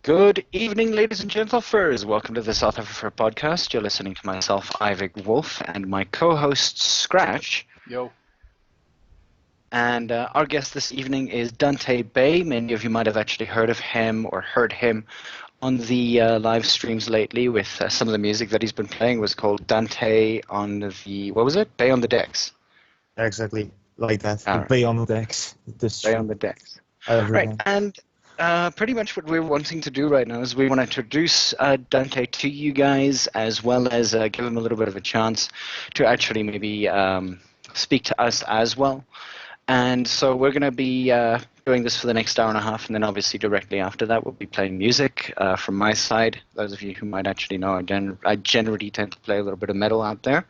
Good evening, ladies and gentlemen. Welcome to the south-afrifur podcast. You're listening to myself, Ivik Wolf, and my co-host, Scratch. Yo. And our guest this evening is Dante Bay. Many of you might have actually heard of him or heard him on the live streams lately with some of the music that he's been playing was called Dante on the, what was it? Bay on the Decks. Exactly, like that. All The right. Bay on the Decks. Bay on the Decks. Right, and pretty much what we're wanting to do right now is we want to introduce Dante to you guys, as well as give him a little bit of a chance to actually maybe speak to us as well. And so we're going to be doing this for the next hour and a half, and then obviously directly after that we'll be playing music from my side. Those of you who might actually know, I generally tend to play a little bit of metal out there.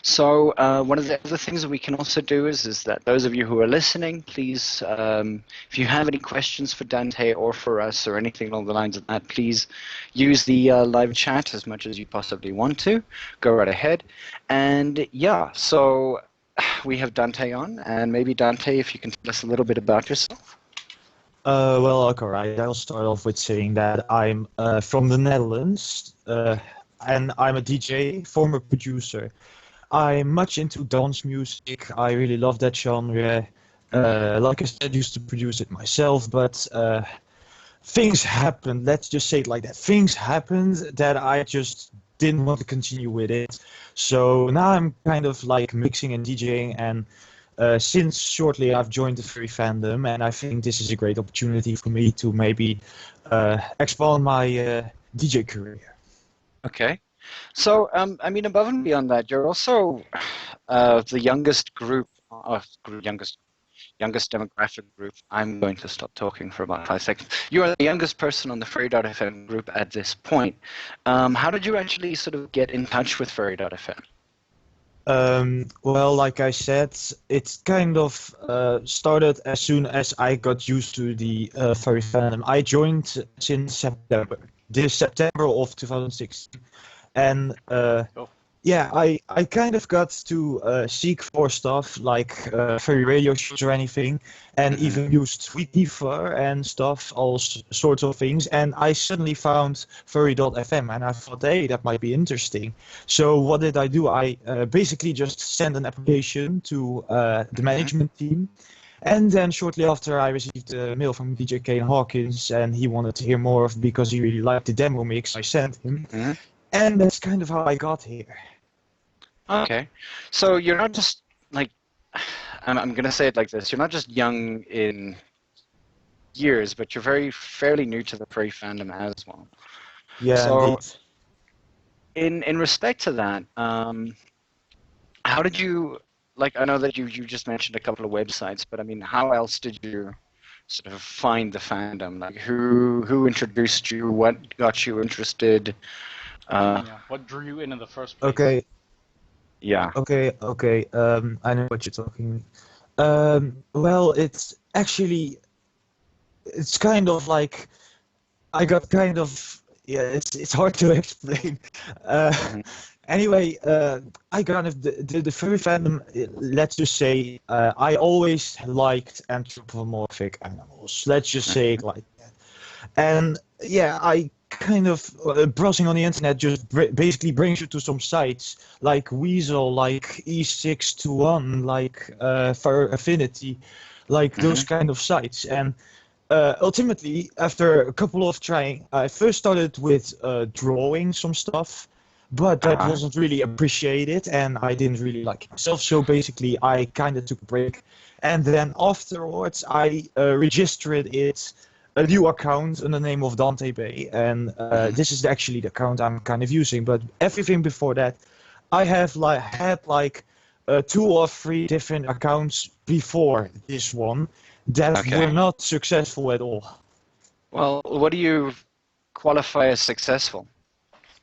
So one of the other things that we can also do is that those of you who are listening, please, if you have any questions for Dante or for us or anything along the lines of that, please use the live chat as much as you possibly want to. Go right ahead. And yeah, so we have Dante on, and maybe Dante, if you can tell us a little bit about yourself. Well, okay, right. I'll start off with saying that I'm from the Netherlands, and I'm a DJ, former producer. I'm much into dance music. I really love that genre. Like I said, used to produce it myself, but things happened. Let's just say it like that. Things happened that I just didn't want to continue with it. So now I'm kind of like mixing and DJing, and since shortly I've joined the furry fandom, and I think this is a great opportunity for me to maybe expand my DJ career. Okay. So, I mean, above and beyond that, you're also the youngest group, youngest demographic group. I'm going to stop talking for about 5 seconds. You are the youngest person on the Furry.fm group at this point. How did you actually sort of get in touch with Furry.fm? Well, like I said, it kind of started as soon as I got used to the furry fandom. I joined since September, this September of 2016. And yeah, I kind of got to seek for stuff like furry radio shows or anything, and even used south-afrifur and stuff, all sorts of things. And I suddenly found furry.fm, and I thought, hey, that might be interesting. So what did I do? I basically just sent an application to the management team. And then shortly after, I received a mail from DJ Kane Hawkins, and he wanted to hear more of because he really liked the demo mix I sent him. And that's kind of how I got here. Okay. So you're not just, like, I'm going to say it like this. You're not just young in years, but you're fairly new to the furry fandom as well. Yeah, so indeed. In respect to that, how did you, like, I know that you just mentioned a couple of websites, but I mean, how else did you sort of find the fandom? Like, who introduced you? What got you interested? What drew you in the first place? Okay. Yeah. Okay. I know what you're talking. Well, it's kind of like I got kind of It's hard to explain. Anyway, I kind of the furry fandom. Let's just say I always liked anthropomorphic animals. Let's just say it like that. And yeah, I kind of browsing on the internet just basically brings you to some sites like Weasel, like E621, like Fur Affinity, like those kind of sites. And ultimately, after a couple of trying, I first started with drawing some stuff, but that wasn't really appreciated, and I didn't really like it myself. So basically, I kind of took a break, and then afterwards, I registered it. A new account in the name of Dante Bay, and this is actually the account I'm kind of using. But everything before that, I have had 2 or 3 different accounts before this one that were not successful at all. Well, what do you qualify as successful?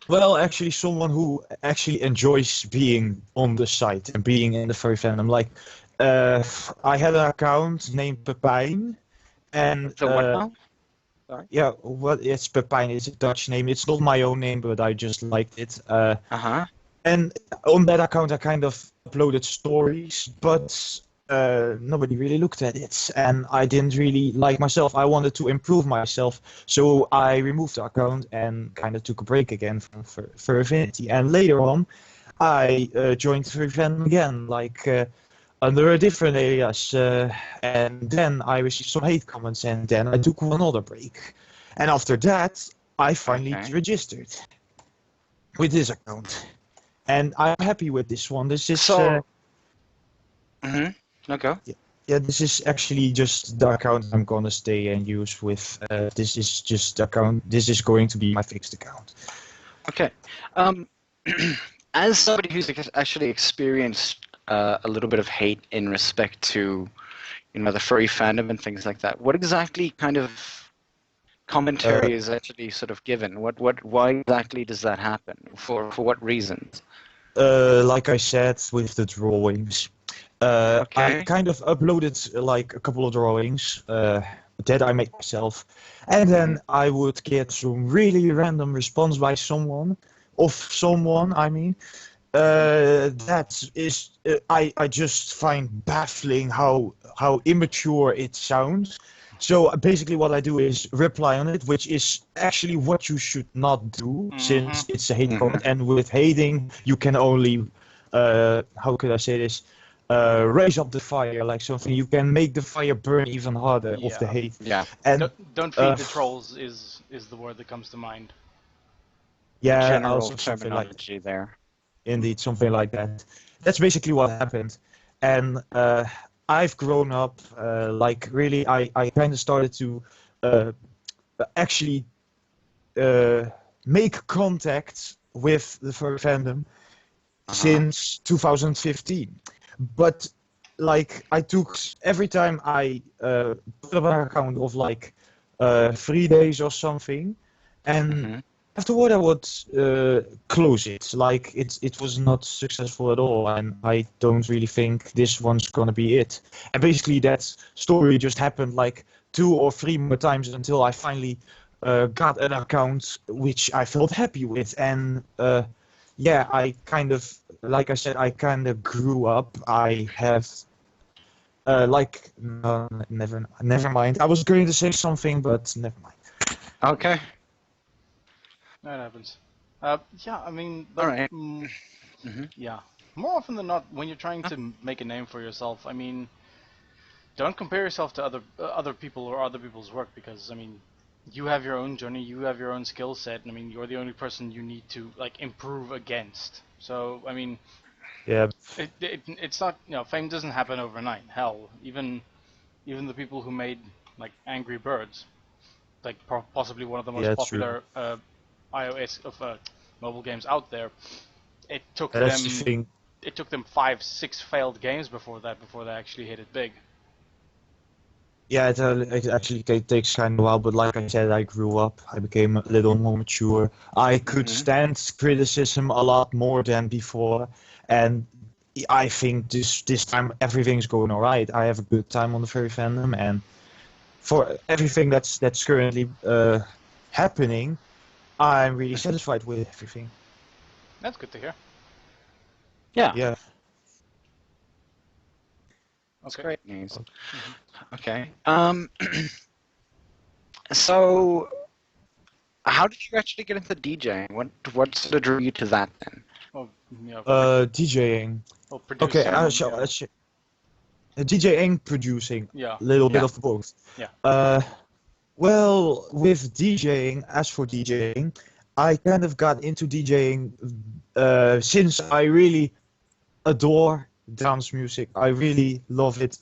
Well, actually, someone who actually enjoys being on the site and being in the furry fandom. Like, I had an account named Pepijn. And what now? Sorry? Yeah, well, it's Pepijn. It's a Dutch name. It's not my own name, but I just liked it. And on that account, I kind of uploaded stories, but nobody really looked at it, and I didn't really like myself. I wanted to improve myself, so I removed the account and kind of took a break again from Fur Affinity. And later on, I joined Fur Fandom again, like under a different alias, and then I received some hate comments, and then I took another break. And after that, I finally registered with this account, and I'm happy with this one. This is No, go. yeah, this is actually just the account I'm gonna stay and use with. This is just the account. This is going to be my fixed account. Okay. As somebody who's actually experienced a little bit of hate in respect to, the furry fandom and things like that, what exactly kind of commentary is actually sort of given? Why exactly does that happen? For what reasons? Like I said, with the drawings. I kind of uploaded like a couple of drawings that I made myself, and then I would get some really random response by someone, I mean, that is I just find baffling how immature it sounds. So basically what I do is reply on it, which is actually what you should not do, since it's a hate comment, and with hating you can only how could I say this, raise up the fire, like something. You can make the fire burn even harder of the hate. Yeah. And don't feed the trolls is the word that comes to mind. Yeah, General also something like terminology there. Indeed, something like that. That's basically what happened. And I've grown up, like really, I kind of started to actually make contact with the furry fandom since 2015. But like I took, every time I put up an account of like 3 days or something, and afterward I would close it. Like it was not successful at all, and I don't really think this one's gonna be it. And basically that story just happened like 2 or 3 more times until I finally got an account which I felt happy with. And yeah, I kind of, like I said, I kind of grew up. I have like no, never mind. I was going to say something, but never mind. Okay. That happens. Yeah, I mean, All right. yeah. More often than not, when you're trying to make a name for yourself, I mean, don't compare yourself to other people or other people's work, because I mean, you have your own journey, you have your own skill set, and I mean, you're the only person you need to like improve against. So I mean, yeah, it's not, fame doesn't happen overnight. Hell, even the people who made like Angry Birds, like possibly one of the most popular iOS of mobile games out there, it took them 5-6 failed games before they actually hit it big. Yeah, it actually takes kind of a while, but like I said, I grew up. I became a little more mature. I could stand criticism a lot more than before, and I think this time everything's going all right. I have a good time on the furry fandom, and for everything that's currently happening, I'm really satisfied with everything. That's good to hear. Yeah. Yeah. That's great news. Okay. So, how did you actually get into DJing? What sort of drew you to that then? Well, DJing. Well, producing. Okay, DJing, producing. Yeah. A little bit of both. Yeah. Well, with DJing, as for DJing, I kind of got into DJing since I really adore dance music. I really love it.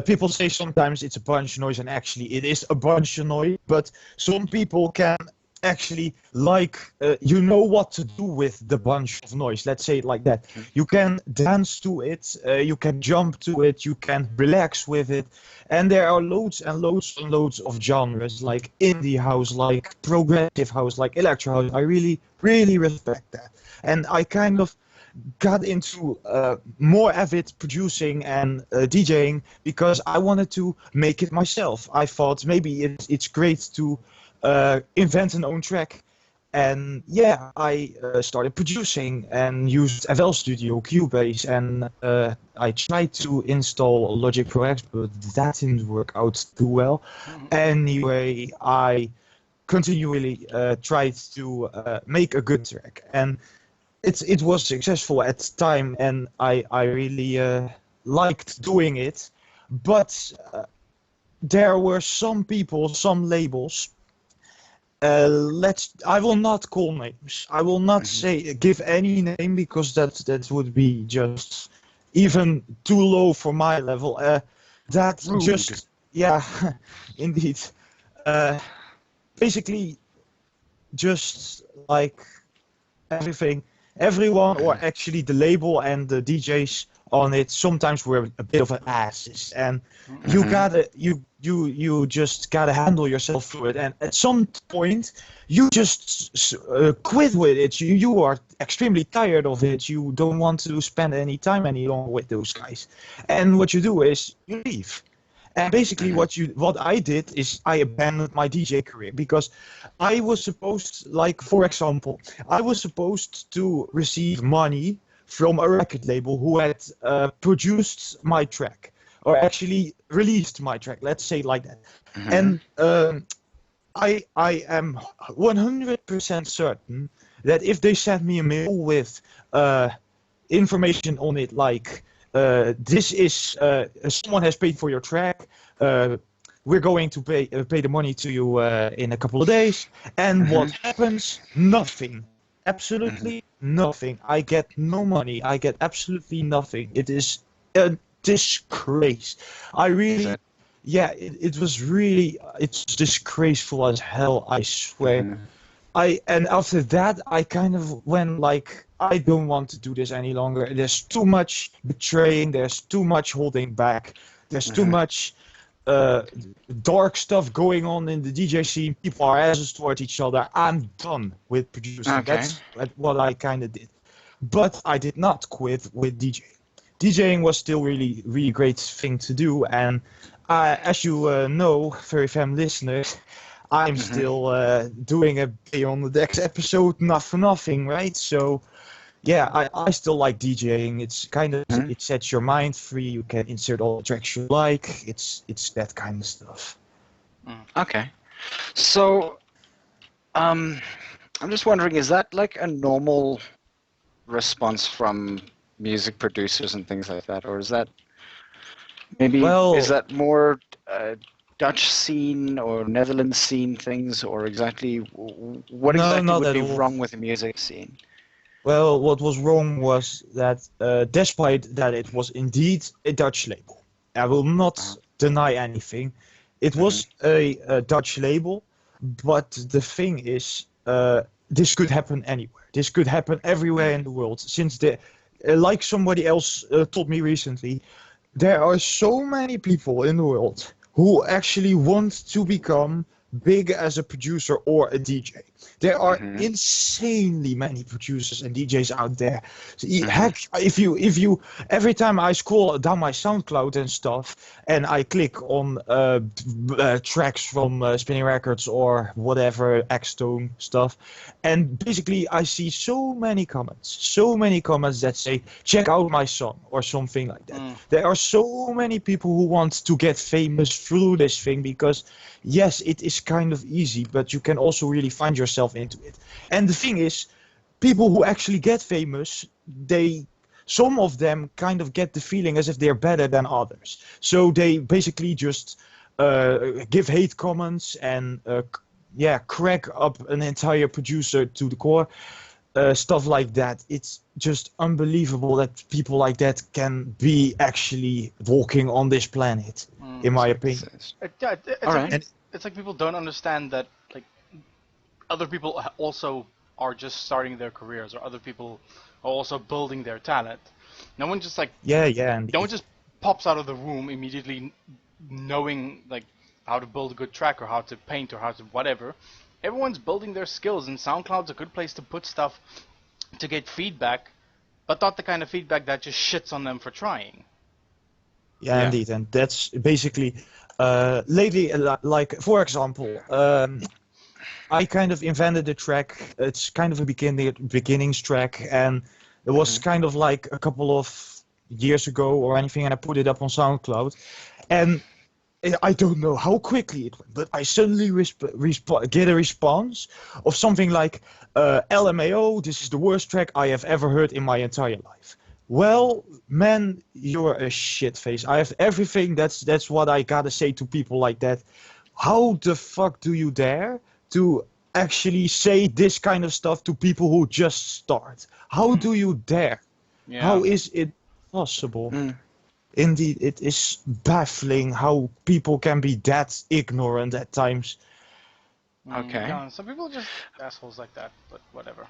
People say sometimes it's a bunch of noise, and actually it is a bunch of noise, but some people can actually like, you know what to do with the bunch of noise, let's say it like that. You can dance to it, you can jump to it, you can relax with it, and there are loads and loads and loads of genres, like indie house, like progressive house, like electro house. I really, really respect that, and I kind of got into more avid producing and DJing because I wanted to make it myself. I thought maybe it's great to invent an own track. And yeah, I started producing and used FL Studio, Cubase, and I tried to install Logic Pro X, but that didn't work out too well. Anyway, I continually tried to make a good track, and it was successful at the time, and I really liked doing it. But there were some people, some labels. I will not call names. I will not give any name because that would be just even too low for my level. That Rude. Just yeah, indeed. Basically, just like everyone, or actually the label and the DJs on it, sometimes were a bit of an asses, and you just gotta handle yourself through it. And at some point, you just quit with it. You are extremely tired of it. You don't want to spend any time any longer with those guys, and what you do is you leave. And basically, what I did is I abandoned my DJ career because I was supposed, like for example, I was supposed to receive money from a record label who had produced my track, or actually released my track. Let's say it like that. And I am 100% certain that if they sent me a mail with information on it, like this is someone has paid for your track. We're going to pay the money to you in a couple of days. And what happens? Nothing. Absolutely nothing. I get no money. I get absolutely nothing. It is a disgrace. I really, yeah, it was really, it's disgraceful as hell, I swear. And after that, I kind of went like, I don't want to do this any longer. There's too much betraying. There's too much holding back. There's too much dark stuff going on in the DJ scene. People are assholes towards each other. I'm done with producing. Okay. That's what I kind of did. But I did not quit with DJing. DJing was still really, really great thing to do. And as you know, Furry Fam listeners, I'm still doing a Beyond the Decks episode, not for nothing, right? So, yeah, I still like DJing. It's kind of, it sets your mind free. You can insert all the tracks you like. It's that kind of stuff. Okay. So, I'm just wondering, is that like a normal response from music producers and things like that? Or is that maybe, is that more Dutch scene or Netherlands scene things, or exactly what exactly would be wrong with the music scene? Well, what was wrong was that despite that it was indeed a Dutch label, I will not deny anything. It was a Dutch label, but the thing is, this could happen anywhere. This could happen everywhere in the world. Since like somebody else told me recently, there are so many people in the world who actually want to become big as a producer or a DJ. There are insanely many producers and DJs out there. So heck, if you every time I scroll down my SoundCloud and stuff, and I click on tracks from Spinning Records or whatever X-Tone stuff, and basically I see so many comments that say, check out my song or something like that. There are so many people who want to get famous through this thing because, yes, it is kind of easy, but you can also really find yourself into it. And the thing is, people who actually get famous, some of them kind of get the feeling as if they're better than others. So they basically just give hate comments and crack up an entire producer to the core. Stuff like that. It's just unbelievable that people like that can be actually walking on this planet, in my opinion. It's like people don't understand that like other people also are just starting their careers, or other people are also building their talent. No one just like no one just pops out of the room immediately knowing like how to build a good track or how to paint or how to whatever. Everyone's building their skills, and SoundCloud's a good place to put stuff to get feedback, but not the kind of feedback that just shits on them for trying. Yeah, indeed, and that's basically lately, like for example, I kind of invented the track. It's kind of a beginnings track, and it was kind of like a couple of years ago or anything, and I put it up on SoundCloud, and I don't know how quickly it went, but I suddenly get a response of something like, LMAO, this is the worst track I have ever heard in my entire life. Well, man, you're a shitface. I have everything. That's what I gotta say to people like that. How the fuck do you dare to actually say this kind of stuff to people who just start? How do you dare? Yeah. How is it possible? Indeed, it is baffling how people can be that ignorant at times. Okay. Yeah, some people are just assholes like that, but whatever.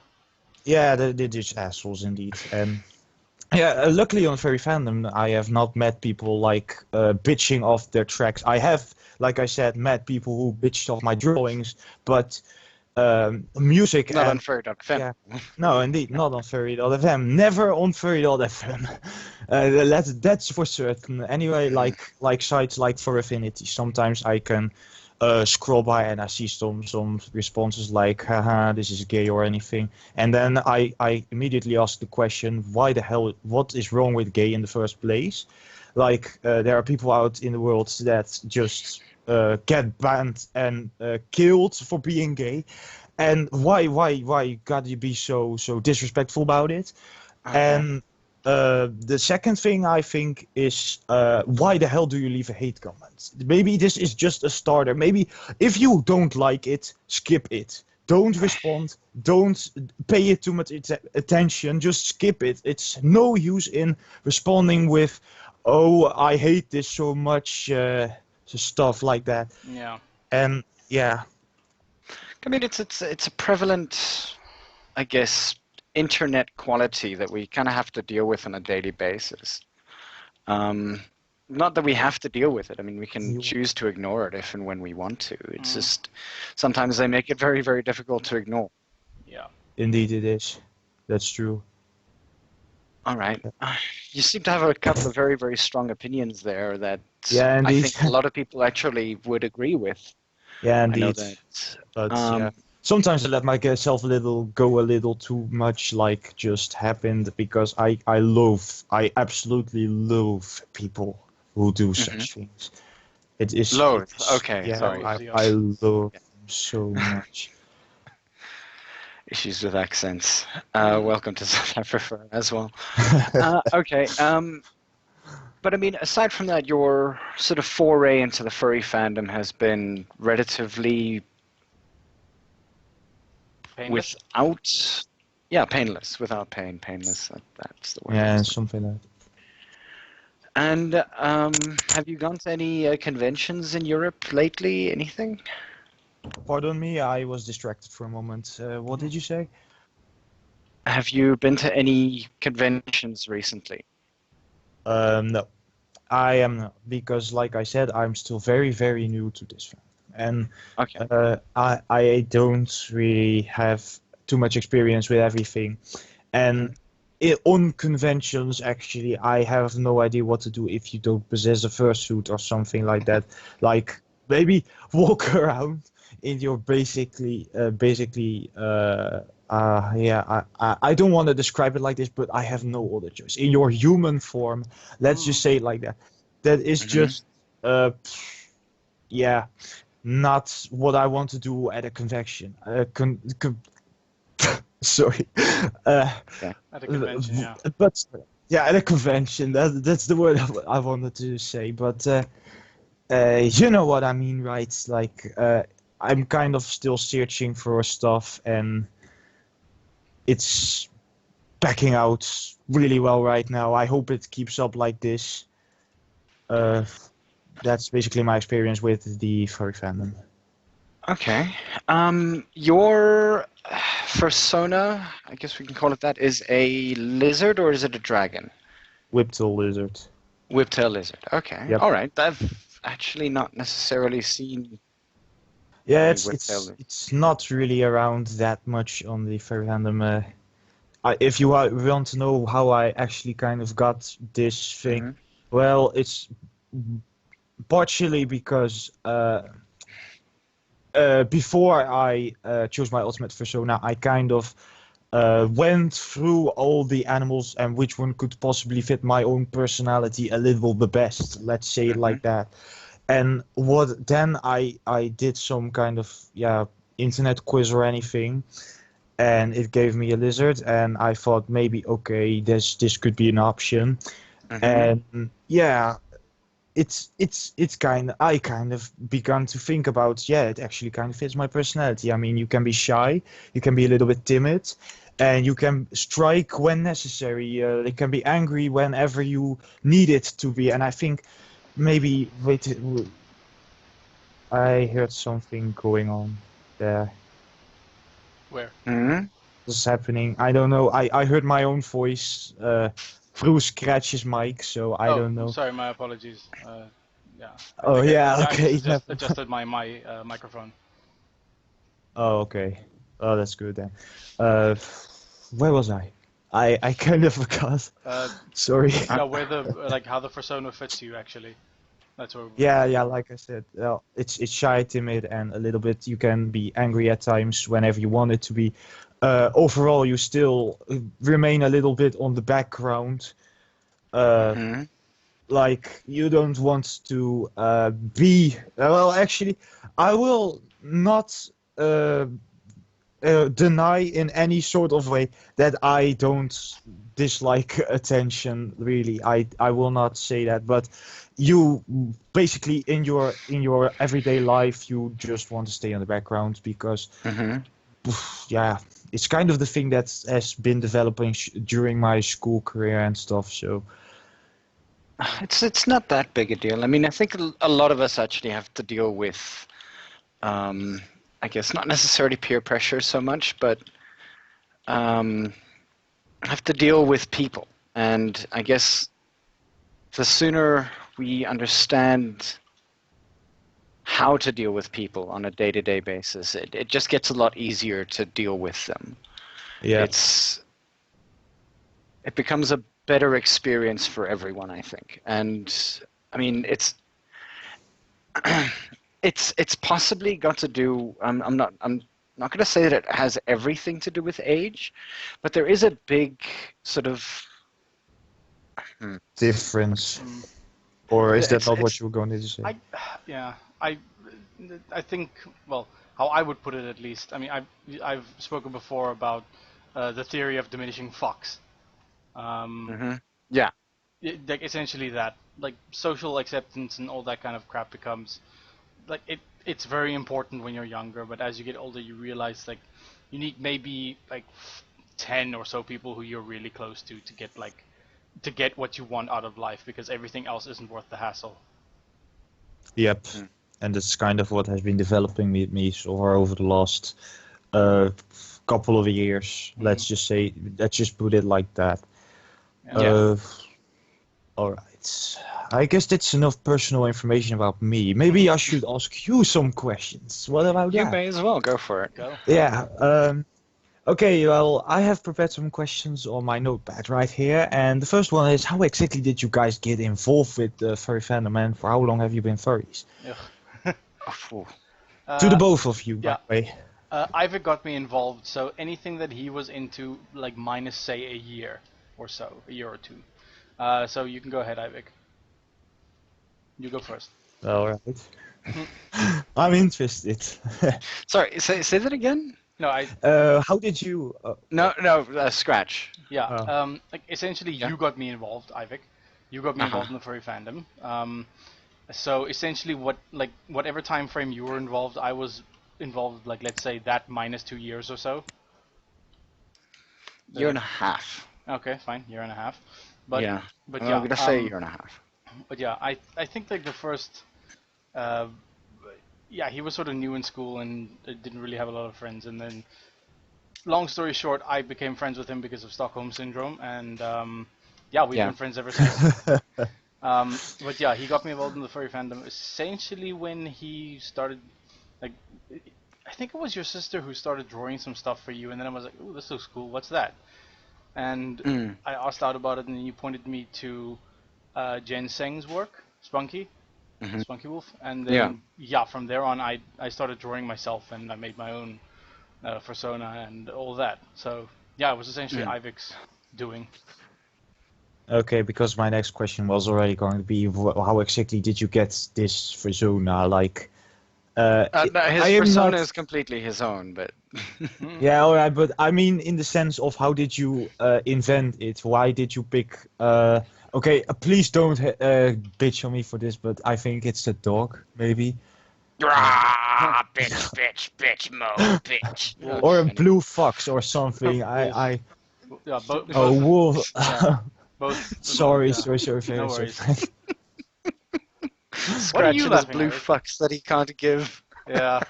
Yeah, they're just assholes indeed. And yeah, luckily on Furry Fandom, I have not met people like bitching off their tracks. I have, like I said, met people who bitched off my drawings, but music Not and on furry.fm. yeah, no, indeed, not on furry.fm. Never on furry.fm. That's for certain. Anyway, like sites like For Affinity, sometimes I can scroll by and I see some responses like, haha, this is gay or anything. And then I immediately ask the question, why the hell, what is wrong with gay in the first place? Like, there are people out in the world that just get banned and killed for being gay. And why gotta you be so disrespectful about it? Okay. And the second thing I think is, why the hell do you leave a hate comment? Maybe this is just a starter. Maybe if you don't like it, skip it. Don't respond. Don't pay it too much attention. Just skip it. It's no use in responding with, oh, I hate this so much, stuff like that. Yeah. And yeah. I mean, it's a prevalent, I guess, internet quality that we kind of have to deal with on a daily basis. Not that we have to deal with it. I mean, we can choose to ignore it if and when we want to. It's just sometimes they make it very, very difficult to ignore. Yeah. Indeed, it is. That's true. All right. You seem to have a couple of very, very strong opinions there that Yeah, I indeed. think a lot of people actually would agree with. Yeah, I know indeed. that. But yeah, sometimes I let myself go a little too much, like just happened, because I absolutely loathe people who do such things. It is Loathe. Okay, yeah, sorry. I loathe them so much. Issues with accents. Welcome to south-afrifur as well. Okay. But I mean, aside from that, your sort of foray into the furry fandom has been relatively Painless? painless, without pain, painless. That's the word. Yeah, something like that. And have you gone to any conventions in Europe lately? Anything? Pardon me, I was distracted for a moment. What did you say? Have you been to any conventions recently? No, I am not, because like I said, I'm still very, very new to this fandom. And Okay. I don't really have too much experience with everything. And on conventions, actually, I have no idea what to do if you don't possess a fursuit or something like that. Like, maybe walk around in your I don't want to describe it like this, but I have no other choice. In your human form, let's just say it like that. That is just, not what I want to do at a convention. Sorry. At a convention, yeah. But yeah, at a convention. That's the word I wanted to say. But you know what I mean, right? Like, I'm kind of still searching for stuff, and it's backing out really well right now. I hope it keeps up like this. That's basically my experience with the furry fandom. Okay. Your persona, I guess we can call it that, is a lizard or is it a dragon? Whiptail lizard. Whiptail lizard. Okay. Yep. All right. I've actually not necessarily seen. Yeah, Whiptail. it's not really around that much on the furry fandom. If you want to know how I actually kind of got this thing, well, it's partially because before I chose my ultimate persona, I kind of went through all the animals and which one could possibly fit my own personality a little the best. Let's say it like that. And then I did some kind of internet quiz or anything, and it gave me a lizard, and I thought maybe okay, this could be an option. And I kind of begun to think about, it actually kind of fits my personality. I mean, you can be shy, you can be a little bit timid, and you can strike when necessary. You can be angry whenever you need it to be. And I think maybe, wait, I heard something going on there. Where? What's happening? I don't know. I heard my own voice through Scratch's mic, so I don't know. Sorry, my apologies. Okay. I just adjusted my microphone. Oh, okay. Oh, that's good then. Where was I? I kind of forgot. Sorry. Yeah, where how the persona fits you actually. That's where. Yeah. Like I said, it's shy, timid, and a little bit. You can be angry at times whenever you want it to be. Overall, you still remain a little bit on the background. Like you don't want to be. Well, actually, I will not deny in any sort of way that I don't dislike attention. Really, I will not say that. But you basically in your everyday life, you just want to stay on the background because, it's kind of the thing that has been developing during my school career and stuff. So. It's not that big a deal. I mean, I think a lot of us actually have to deal with, I guess not necessarily peer pressure so much, but have to deal with people. And I guess the sooner we understand how to deal with people on a day-to-day basis, it just gets a lot easier to deal with them. Yeah. It becomes a better experience for everyone, I think. And I mean, it's possibly got to do. I'm not going to say that it has everything to do with age, but there is a big sort of difference. Or is that not what you were going to say? I think, well, how I would put it at least. I mean, I've spoken before about the theory of diminishing fox. Yeah. Like essentially that, like social acceptance and all that kind of crap becomes, like it's very important when you're younger, but as you get older, you realize like you need maybe like 10 or so people who you're really close to get what you want out of life, because everything else isn't worth the hassle. Yep. And that's kind of what has been developing with me over the last couple of years. Let's just put it like that. All right. I guess that's enough personal information about me. Maybe I should ask you some questions. What about that? You may as well go for it. Go. Yeah. Okay, well, I have prepared some questions on my notepad right here, and the first one is, how exactly did you guys get involved with the furry fandom, and for how long have you been furries? To the both of you, by the way. Ivor got me involved, so anything that he was into, like minus, say, a year or two. So you can go ahead, Ivor. You go first. All right. I'm interested. Sorry, say that again? No, how did you? No, Scratch. Yeah. Like essentially, you got me involved, Ivik. You got me involved in the furry fandom. So essentially, whatever time frame you were involved, I was involved. Like let's say that minus 2 years or so. Year and a half. Okay, fine, year and a half. I'm gonna say a year and a half. But yeah, I think like the first. He was sort of new in school and didn't really have a lot of friends. And then, long story short, I became friends with him because of Stockholm Syndrome. And we've been friends ever since. But yeah, he got me involved in the furry fandom essentially when he started, like, I think it was your sister who started drawing some stuff for you. And then I was like, ooh, this looks cool. What's that? And I asked out about it, and then you pointed me to Jen Seng's work, Spunky. Spunky Wolf, and then from there on I started drawing myself, and I made my own persona and all that. So it was essentially Ivik's doing. Okay, because my next question was already going to be how exactly did you get this persona? Like, his persona is completely his own, but yeah, all right. But I mean, in the sense of how did you invent it? Why did you pick? Okay, please don't bitch on me for this, but I think it's a dog, maybe. bitch, mo, bitch. Or a blue fox or something. Wolf. Both. Sorry. No worries. Scratching his blue fucks that he can't give. Yeah.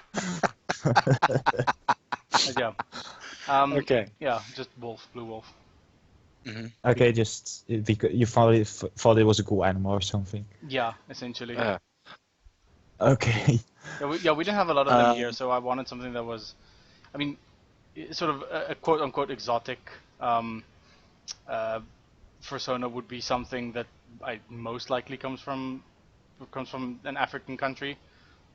Okay. Yeah, just wolf, blue wolf. Mm-hmm. Okay, just because you thought it was a cool animal or something. Yeah, essentially. Okay. Yeah, we didn't have a lot of them here, so I wanted something that was, I mean, sort of a quote unquote exotic persona would be something that most likely comes from an African country.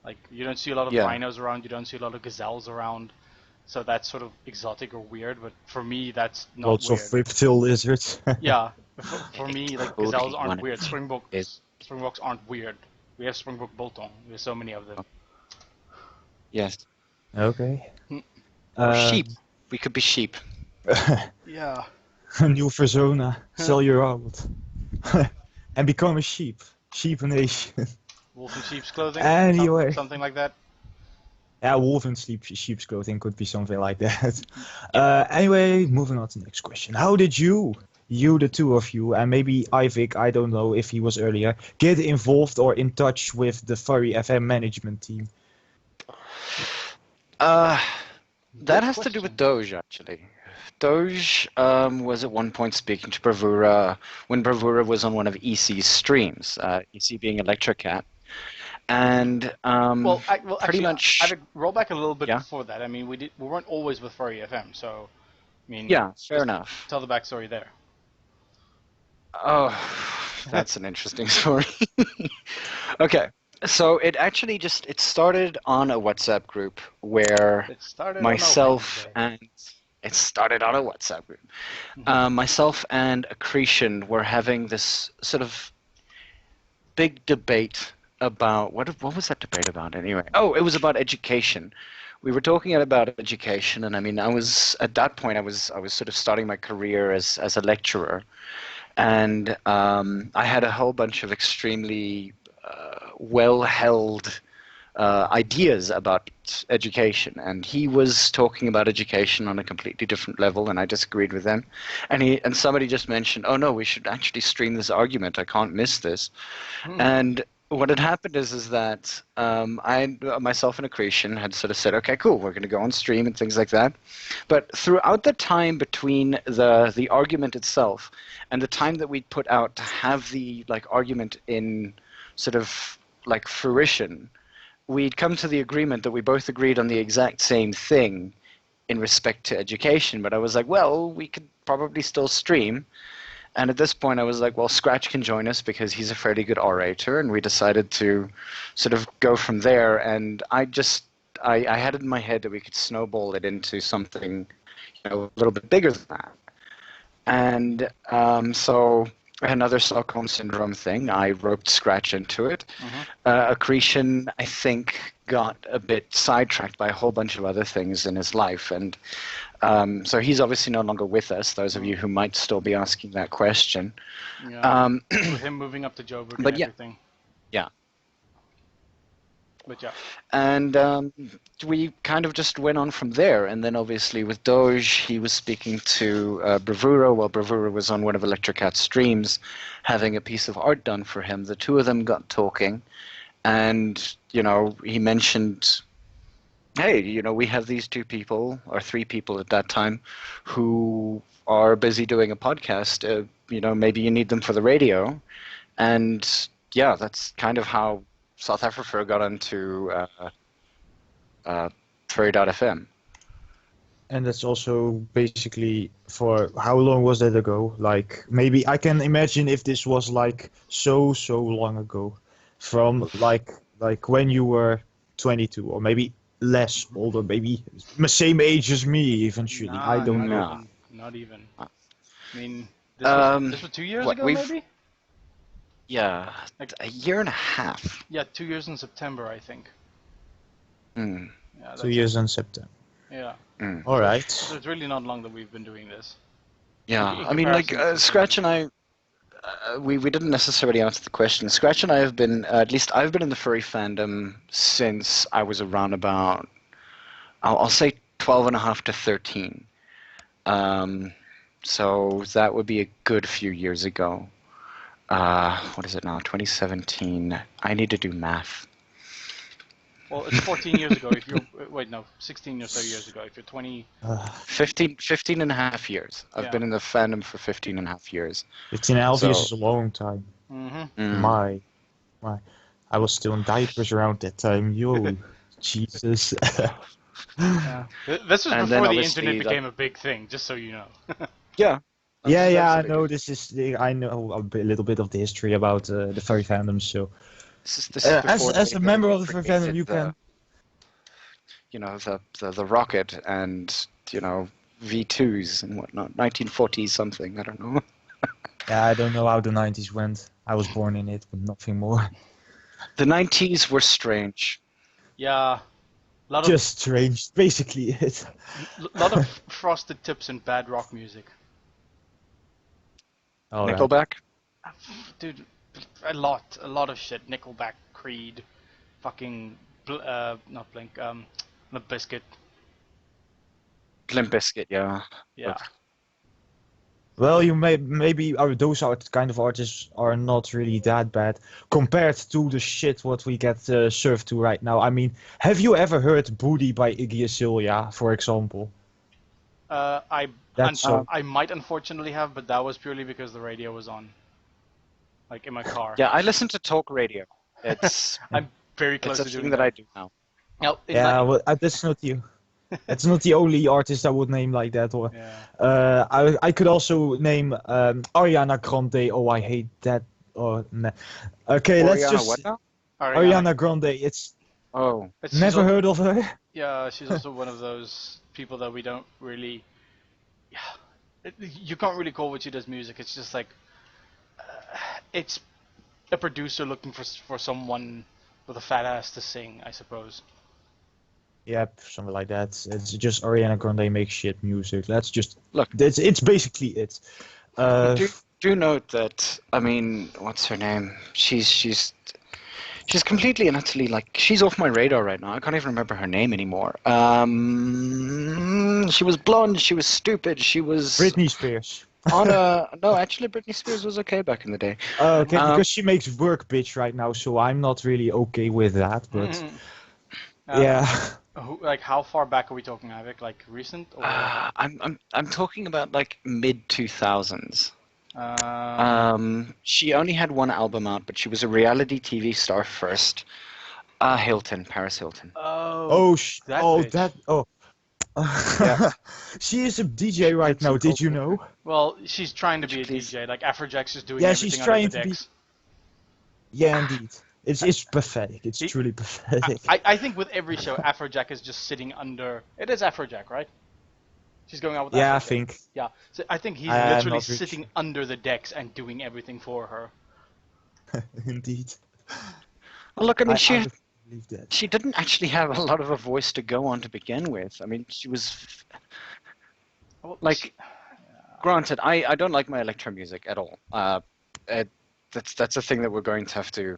Like, you don't see a lot of rhinos around, you don't see a lot of gazelles around, so that's sort of exotic or weird. But for me, that's not Lots weird. Of whip-tail lizards. Yeah, for me, like, gazelles aren't weird. Springboks aren't weird. We have Springbok biltong. There's so many of them. Yes. Okay. Or sheep. We could be sheep. Yeah. A new persona. Sell your out. And become a sheep. Sheep nation. Wolf in sheep's clothing? Anyway. Something like that? Yeah, wolf in sheep's clothing could be something like that. Anyway, moving on to the next question. How did you, the two of you, and maybe Ivik, I don't know if he was earlier, get involved or in touch with the Furry FM management team? That has to do with Doge, actually. Doge was at one point speaking to Bravura when Bravura was on one of EC's streams, EC being Electrocat. And pretty much... I would roll back a little bit before that. I mean, we weren't always with Furry FM, so... I mean, fair enough. Tell the backstory there. Oh, that's an interesting story. Okay, so it actually it started on a WhatsApp group where myself and... It started on a WhatsApp group. Myself and Accretion were having this sort of big debate about... What was that debate about anyway? Oh, it was about education. We were talking about education, and I mean, at that point, I was sort of starting my career as a lecturer, and I had a whole bunch of extremely well-held ideas about education, and he was talking about education on a completely different level, and I disagreed with them. And somebody just mentioned, "Oh no, we should actually stream this argument. I can't miss this." And what had happened is that myself and Accretion had sort of said, "Okay, cool, we're going to go on stream and things like that." But throughout the time between the argument itself and the time that we'd put out to have the argument in sort of fruition, we'd come to the agreement that we both agreed on the exact same thing in respect to education. But I was like, well, we could probably still stream. And at this point, I was like, well, Scratch can join us because he's a fairly good orator. And we decided to sort of go from there. And I had it in my head that we could snowball it into something, a little bit bigger than that. And so... another Stockholm Syndrome thing. I roped Scratch into it. Accretion, I think, got a bit sidetracked by a whole bunch of other things in his life. And so he's obviously no longer with us, those of you who might still be asking that question. Yeah. With him moving up to Joburg and everything. Yeah. But yeah. And we kind of just went on from there. And then obviously with Doge, he was speaking to Bravura while Bravura was on one of Electrocat's streams having a piece of art done for him. The two of them got talking. And, he mentioned, hey, we have these two people, or three people at that time, who are busy doing a podcast. Maybe you need them for the radio. And, yeah, that's kind of how south-afrifur got onto Furry.fm. And that's also basically for how long was that ago? Maybe I can imagine if this was so long ago. from like when you were 22, or maybe less older, maybe the same age as me eventually. I don't know. Not even. I mean, this was 2 years what, ago, maybe? Yeah, Like, a year and a half. Yeah, 2 years in September, I think. Mm. Yeah, 2 years in September. Yeah. Mm. All right. So it's really not long that we've been doing this. Yeah, In I mean, like, comparison to Scratch and I, we didn't necessarily answer the question. Scratch and I have been, at least I've been in the furry fandom since I was around about, I'll say 12 and a half to 13. So that would be a good few years ago. What is it now? 2017. I need to do math. Well, it's 14 years ago if you're... Wait, no, 16 or so years ago if you're 20... 15 and a half years. I've been in the fandom for 15 and a half years. 15 and a half years is a long time. Mm-hmm. My. I was still in diapers around that time. Yo, Jesus. Yeah. This was And before then the obviously, internet became a big thing, just so you know. Yeah. Yeah, I know. I know a little bit of the history about the furry fandom. So, This is before as a member of the furry created fandom, you can. You know, the rocket and, you know, V2s and whatnot. 1940s something, I don't know. Yeah, I don't know how the 90s went. I was born in it, but nothing more. The 90s were strange. Yeah. Just strange, basically it. A lot of frosted tips and bad rock music. All right. Nickelback? Dude, a lot of shit. Nickelback, Creed, fucking, not Blink, Limp Bizkit. Limp Bizkit, yeah. Yeah. Well, maybe those kind of artists are not really that bad compared to the shit what we get served to right now. I mean, have you ever heard "Booty" by Iggy Azalea, for example? I might unfortunately have, but that was purely because the radio was on, like in my car. Yeah, I listen to talk radio. It's I'm very close it's to a doing thing that I do now. Now, well, that's not you. It's not the only artist I would name like that. Or, yeah. I could also name Ariana Grande. Oh, I hate that. Oh, nah. Okay, let's just What now? Ariana Grande. It's never heard of her. Yeah, she's also one of those people that we don't really. Yeah, you can't really call what she does music. It's just like it's a producer looking for someone with a fat ass to sing, I suppose. Yeah, something like that. It's just Ariana Grande makes shit music. Let's just look. It's basically it. Do note that, I mean, what's her name? She's completely and utterly, like, she's off my radar right now. I can't even remember her name anymore. She was blonde. She was stupid. She was Britney Spears. No, actually, Britney Spears was okay back in the day. Okay, because she makes work bitch right now, so I'm not really okay with that. But yeah. Like, how far back are we talking, Avik? Like recent? Or... I'm talking about like mid 2000s. She only had one album out, but she was a reality TV star first. Paris Hilton. Yeah. She is a DJ right now. Did you know? Well, she's trying to be a DJ. Like Afrojack's is doing everything she's trying under the to decks. Yeah, indeed. It's pathetic. It's truly pathetic. I think with every show, Afrojack is just sitting under. It is Afrojack, right? She's going out with Afrojack. Yeah, I think. Yeah, so I think he's literally sitting under the decks and doing everything for her. Indeed. Well, look, I mean, she didn't actually have a lot of a voice to go on to begin with. I mean, she was like. Granted, I don't like my electro music at all. That's a thing that we're going to have to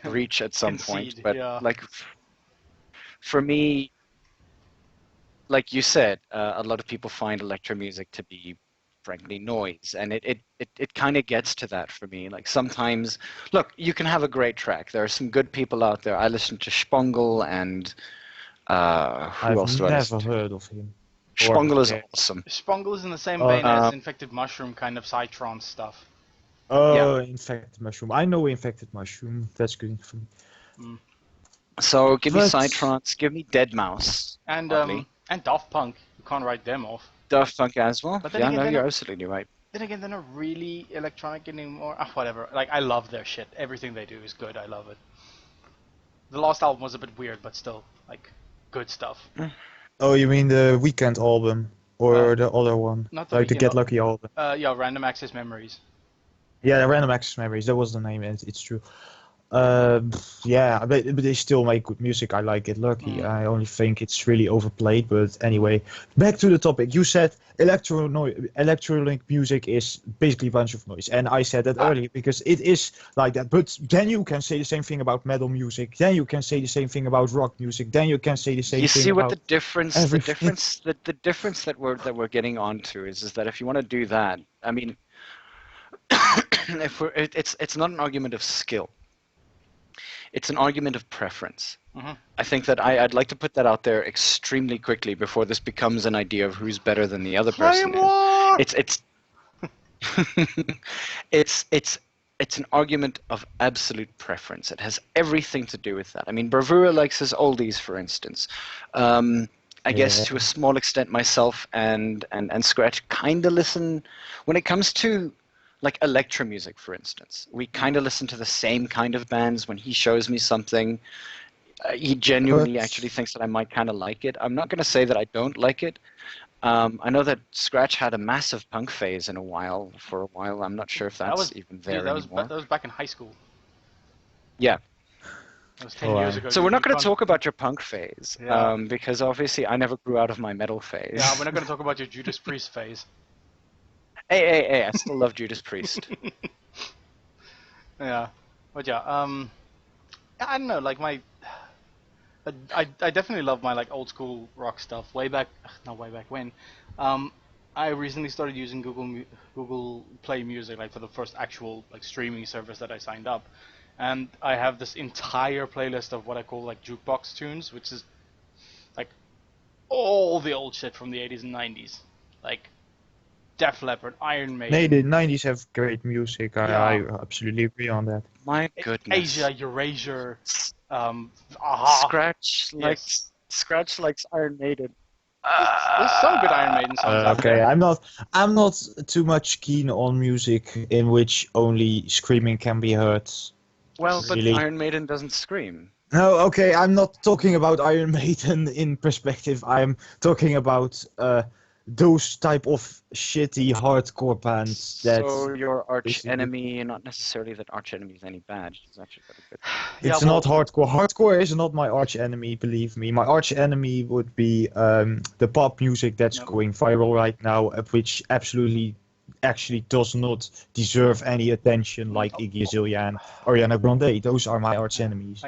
breach at some point. But like, for me, like you said, a lot of people find electro music to be, frankly, noise, and it kind of gets to that for me. Like sometimes, look, you can have a great track. There are some good people out there. I listen to Spongel and who else do I listen to? I've never heard of him. Spongel is awesome. Spongel is in the same vein as Infected Mushroom, kind of psytrance stuff. Oh, yeah. Infected Mushroom. I know Infected Mushroom. That's good for me. So give me Psytrance, give me Deadmau5. And Daft Punk. You can't write them off. Daft Punk as well. But then yeah, no, you're absolutely right. then again, they're not really electronic anymore. Whatever. Like, I love their shit. Everything they do is good. I love it. The last album was a bit weird, but still, like, good stuff. Oh, you mean the Weekend album? Or the other one? Not the like the Weeknd Get Lucky album? Yeah, Random Access Memories. Yeah, the Random Access Memories, that was the name, it's true. Yeah, but they still make good music. I like Get Lucky. I only think it's really overplayed, but anyway. Back to the topic. You said electronic music is basically a bunch of noise, and I said that earlier because it is like that. But then you can say the same thing about metal music. Then you can say the same thing about rock music. Then you can say the same thing about... You see what the difference that we're getting onto is that if you want to do that, I mean, it's not an argument of skill. It's an argument of preference. I think that I'd like to put that out there extremely quickly before this becomes an idea of who's better than the other person is. It's an argument of absolute preference. It has everything to do with that. I mean, Bravura likes his oldies, for instance. I guess to a small extent myself and Scratch kind of listen when it comes to like electro music, for instance. We kind of listen to the same kind of bands. When he shows me something, he genuinely actually thinks that I might kind of like it. I'm not going to say that I don't like it. I know that Scratch had a massive punk phase for a while. I'm not sure if that's even there anymore. That was back in high school. Yeah. That was 10 years ago. So we're not going to talk about your punk phase, because obviously I never grew out of my metal phase. Yeah, we're not going to talk about your Judas Priest phase. Hey, I still love Judas Priest. Yeah. But yeah, I don't know, like I definitely love my like old school rock stuff. Not way back when. I recently started using Google Play Music, like for the first actual like streaming service that I signed up, and I have this entire playlist of what I call like jukebox tunes, which is like all the old shit from the 80s and 90s, like Def Leppard, Iron Maiden. The 90s have great music. I absolutely agree on that. My goodness. Asia, Eurasia. Scratch likes Iron Maiden. There's some good Iron Maiden songs out okay, there. I'm not too much keen on music in which only screaming can be heard. Well, really. But Iron Maiden doesn't scream. No, okay, I'm not talking about Iron Maiden in perspective. I'm talking about those type of shitty hardcore bands that... So your arch enemy, not necessarily that arch enemy is any bad, it's actually very good. It's not hardcore. Hardcore is not my arch enemy, believe me. My arch enemy would be the pop music that's going viral right now, which actually does not deserve any attention, like Iggy Azalea and Ariana Grande. Those are my arch enemies.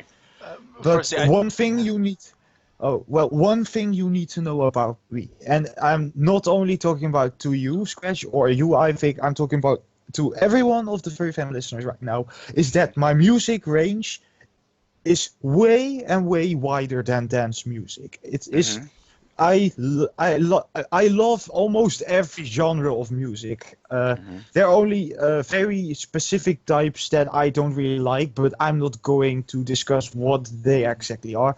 But one thing you need... one thing you need to know about me, and I'm not only talking about to you, Scratch, or you, I think I'm talking about to every one of the Furry Fan listeners right now, is that my music range is way and way wider than dance music. It is... I love almost every genre of music. There are only very specific types that I don't really like, but I'm not going to discuss what they exactly are.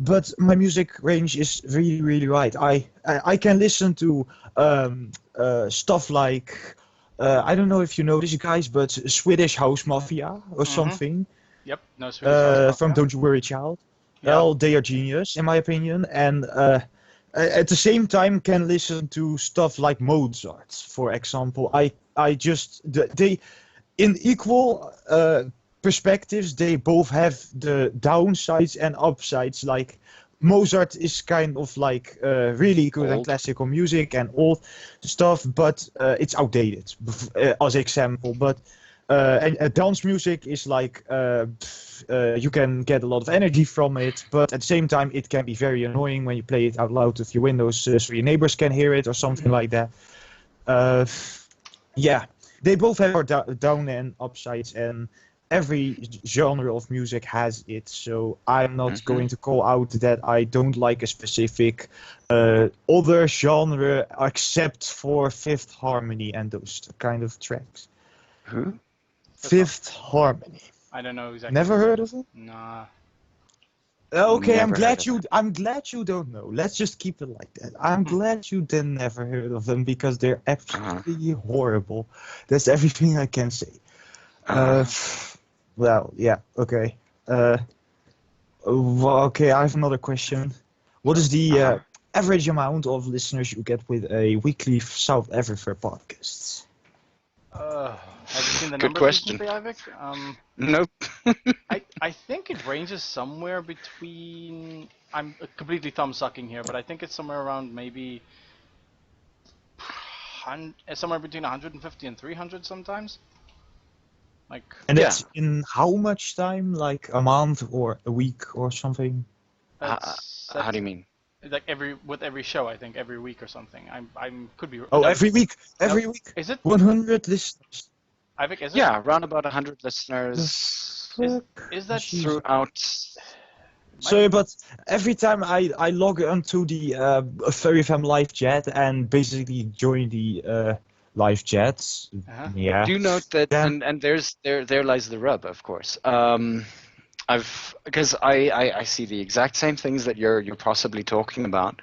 But my music range is really, really wide. I can listen to stuff like I don't know if you know this, guys, but Swedish House Mafia or something. Yep, no Swedish House Mafia. From Don't You Worry Child. Yeah. Well, they are genius in my opinion, and at the same time can listen to stuff like Mozart, for example. They in equal perspectives, they both have the downsides and upsides. Like Mozart is kind of like really good and classical music and old stuff, but it's outdated as example. But and dance music is like you can get a lot of energy from it, but at the same time it can be very annoying when you play it out loud with your windows so your neighbors can hear it or something like that. Yeah, they both have down and upsides, and every genre of music has it, so I'm not going to call out that I don't like a specific other genre except for Fifth Harmony and those kind of tracks. Who? Fifth Harmony. I don't know exactly. Never heard of it? Nah. Okay, Never heard of them. I'm glad you don't know. Let's just keep it like that. I'm glad you then never heard of them because they're absolutely horrible. That's everything I can say. Well, yeah, okay. Okay, I have another question. What is the average amount of listeners you get with a weekly South-afrifur podcast? Have you seen the Good numbers question. recently, Ivik? Nope. I think it ranges somewhere between. I'm completely thumb sucking here, but I think it's somewhere around maybe somewhere between 150 and 300 sometimes. Like. And Yeah. that's in how much time? Like a month or a week or something? How do you mean? Like with every show, I think every week or something. I'm could be. Oh, no, every week. Every no, week. Is it? 100 listeners. Ivik, is it? Yeah, around about 100 listeners Is that throughout. Sorry, but every time I log onto the Furry Fam live chat and basically join the live chats, yeah. Do note that, Then- and there lies the rub, of course. Because I see the exact same things that you're possibly talking about.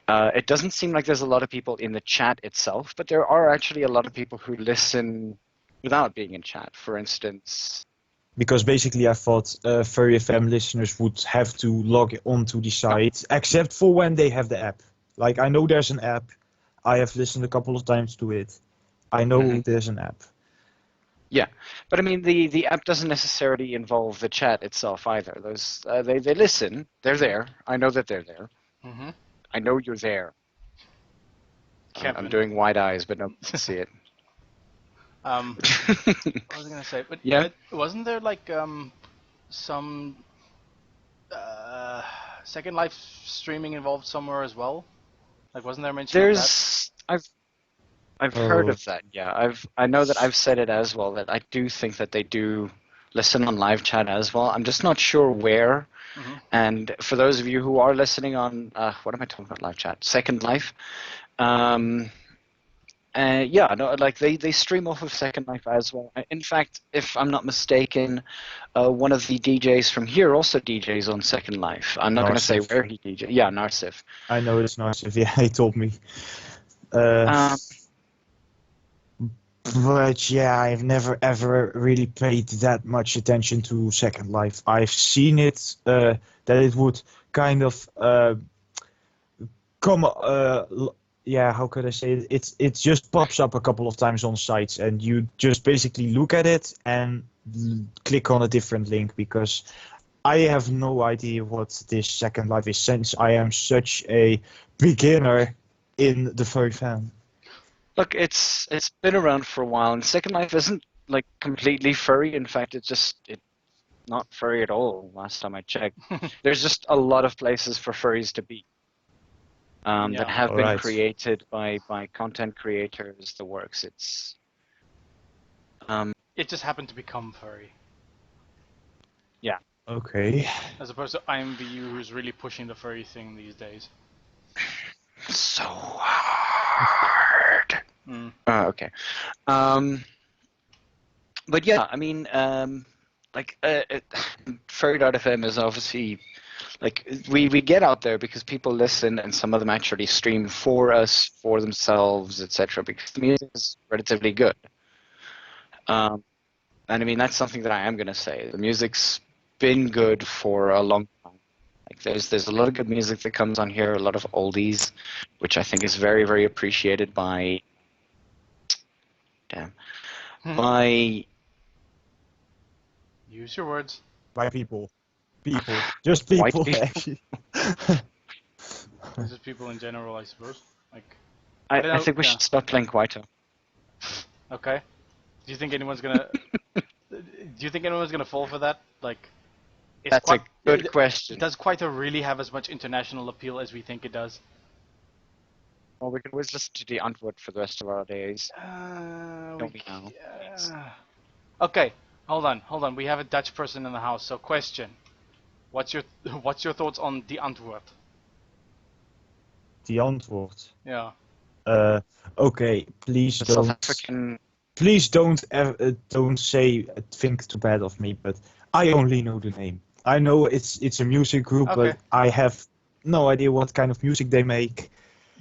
It doesn't seem like there's a lot of people in the chat itself, but there are actually a lot of people who listen without being in chat. For instance, Because basically I thought Furry FM listeners would have to log onto the site, except for when they have the app. Like, I know there's an app. I have listened a couple of times to it. I know there's an app. Yeah, but I mean the app doesn't necessarily involve the chat itself either. Those they listen. They're there. I know that they're there. Mm-hmm. I know you're there. I'm doing wide eyes, but nobody can see it. What was I gonna say? But Yeah. wasn't there like some Second Life streaming involved somewhere as well? Like, wasn't there mention of that? I've heard of that. Yeah, I know that I've said it as well. That I do think that they do listen on live chat as well. I'm just not sure where. Mm-hmm. And for those of you who are listening on what am I talking about? Live chat, Second Life. Yeah, no, like they stream off of Second Life as well. In fact, if I'm not mistaken, one of the DJs from here also DJs on Second Life. I'm not going to say where he DJs. Yeah, Narsif. I know it's Narsif. Yeah, he told me. But yeah, I've never ever really paid that much attention to Second Life. I've seen it that it would kind of come. Yeah, how could I say it? It just pops up a couple of times on sites, and you just basically look at it and click on a different link because I have no idea what this Second Life is since I am such a beginner in the furry fan. Look, it's been around for a while, and Second Life isn't like completely furry. In fact, it's not furry at all. Last time I checked, there's just a lot of places for furries to be that have been created by content creators. The works. It's it just happened to become furry. Yeah. Okay. As opposed to IMVU, who's really pushing the furry thing these days. So hard. Okay. But yeah, I mean, Furry.fm is obviously like we get out there because people listen, and some of them actually stream for us, for themselves, etc. Because the music is relatively good. And I mean that's something that I am gonna say. The music's been good for a long time. Like there's a lot of good music that comes on here, a lot of oldies, which I think is very, very appreciated by by use your words. By people. Just people. White people. Actually. Just people in general, I suppose. Like I think we should stop playing Kwaito. Okay. Do you think anyone's gonna fall for that? Like, that's a good question. Does Kwaito really have as much international appeal as we think it does? Well, we can always listen to the Antwoord for the rest of our days. Don't we now? Okay, hold on. We have a Dutch person in the house. So, question: What's your thoughts on the Antwoord? The Antwoord. Yeah. Okay, please South don't. African. Please don't think too bad of me, but I only know the name. I know it's a music group, Okay. but I have no idea what kind of music they make.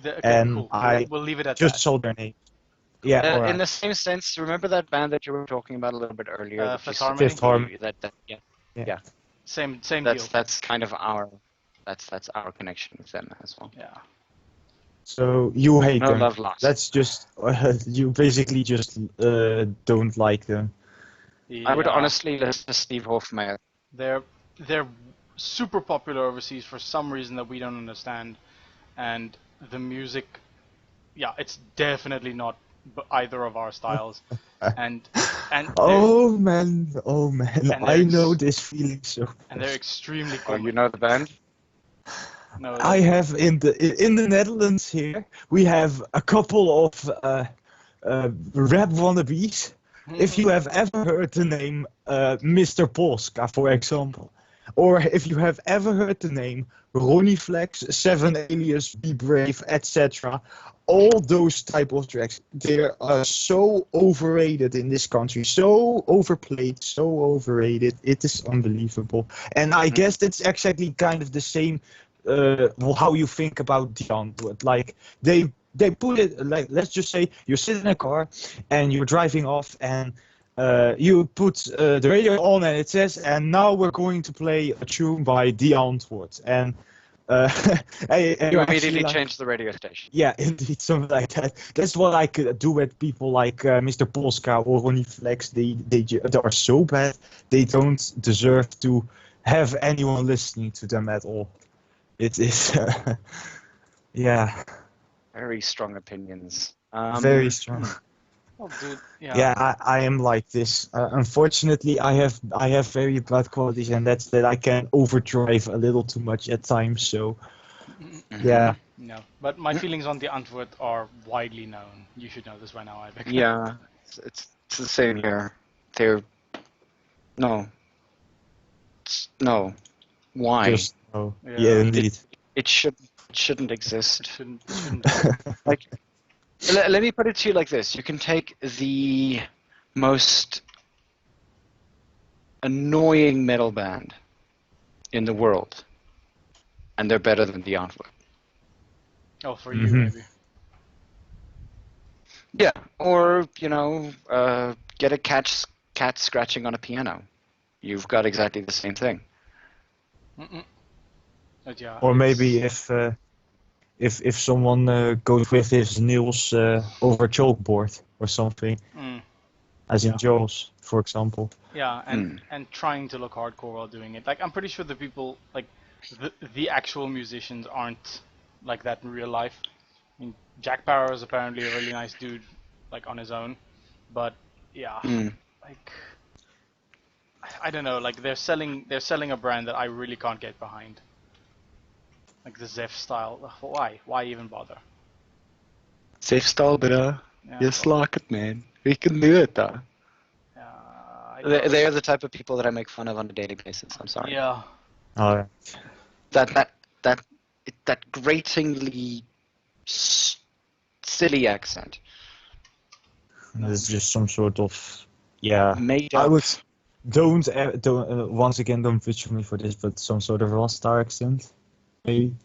Okay, And cool. I We'll leave it at just that. saw their name. Yeah, In alright. the same sense, remember that band that you were talking about a little bit earlier? that Fifth you said Harmony? Fifth Harmony. Yeah. Same deal. That's kind of our our connection with them as well. Yeah. So you hate No them. love lost. That's just you basically just don't like them. Yeah. I would honestly listen to Steve Hofmeyr. They're super popular overseas for some reason that we don't understand, and the music, yeah, it's definitely not either of our styles, and oh man, and I know this feeling so. and they're extremely Oh, cool. you know the band? No, I have in the Netherlands here we have a couple of rap wannabes. If you have ever heard the name Mr. Polska, for example, or if you have ever heard the name Ronnie Flex, Seven Alias, Be Brave, etc., all those type of tracks, they are so overrated in this country, so overplayed, so overrated. It is unbelievable. And I guess that's exactly kind of the same how you think about the Antwoord. Like they put it like, let's just say you sit in a car and you're driving off and you put the radio on and it says, and now we're going to play a tune by The Antwoord. And and You you're immediately like, change the radio station. yeah, indeed, something like that. That's what I could do with people like Mr. Polska or Ronnie Flex. They are so bad. They don't deserve to have anyone listening to them at all. It is, yeah. Very strong opinions. Very strong. Oh, dude, yeah. Yeah, I am like this. Unfortunately, I have very bad qualities, and that's that I can overdrive a little too much at times. So, yeah. No, but my feelings on the Antwoord are widely known. You should know this by now, Ivic. Yeah, it's the same here. They're no. No. Why? Just oh, Yeah. yeah, indeed. It shouldn't exist. It shouldn't. Like, let me put it to you like this: you can take the most annoying metal band in the world, and they're better than the Antwoord. Oh, for you, maybe. Yeah, or get a cat scratching on a piano. You've got exactly the same thing. But yeah. Or maybe if someone goes with his nails over a chalkboard or something, as in Jaws, for example. Yeah, and trying to look hardcore while doing it. Like, I'm pretty sure the people, like, the actual musicians aren't like that in real life. I mean, Jack Barrow is apparently a really nice dude, like, on his own. But yeah, like, I don't know. Like, they're selling a brand that I really can't get behind. Like the Zef style. Why? Why even bother? Safe style, but Yeah, just like it, man. We can do it, though. They are the type of people that I make fun of on a daily basis. I'm sorry. Yeah. That gratingly silly accent. It's just some sort of made I up. would don't once again don't visual me for this, but some sort of Rasta accent, maybe.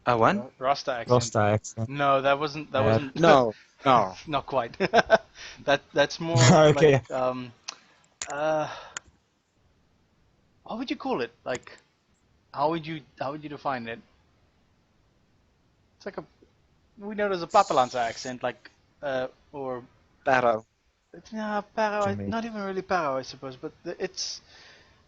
What? Rasta accent. Rasta accent. No, that wasn't. That wasn't. No. Not quite. That's more Okay. like what would you call it? Like, how would you define it? It's like we know there's a Papalanza accent, like or Barrow. no, Paro, not even really Paro, I suppose, but it's.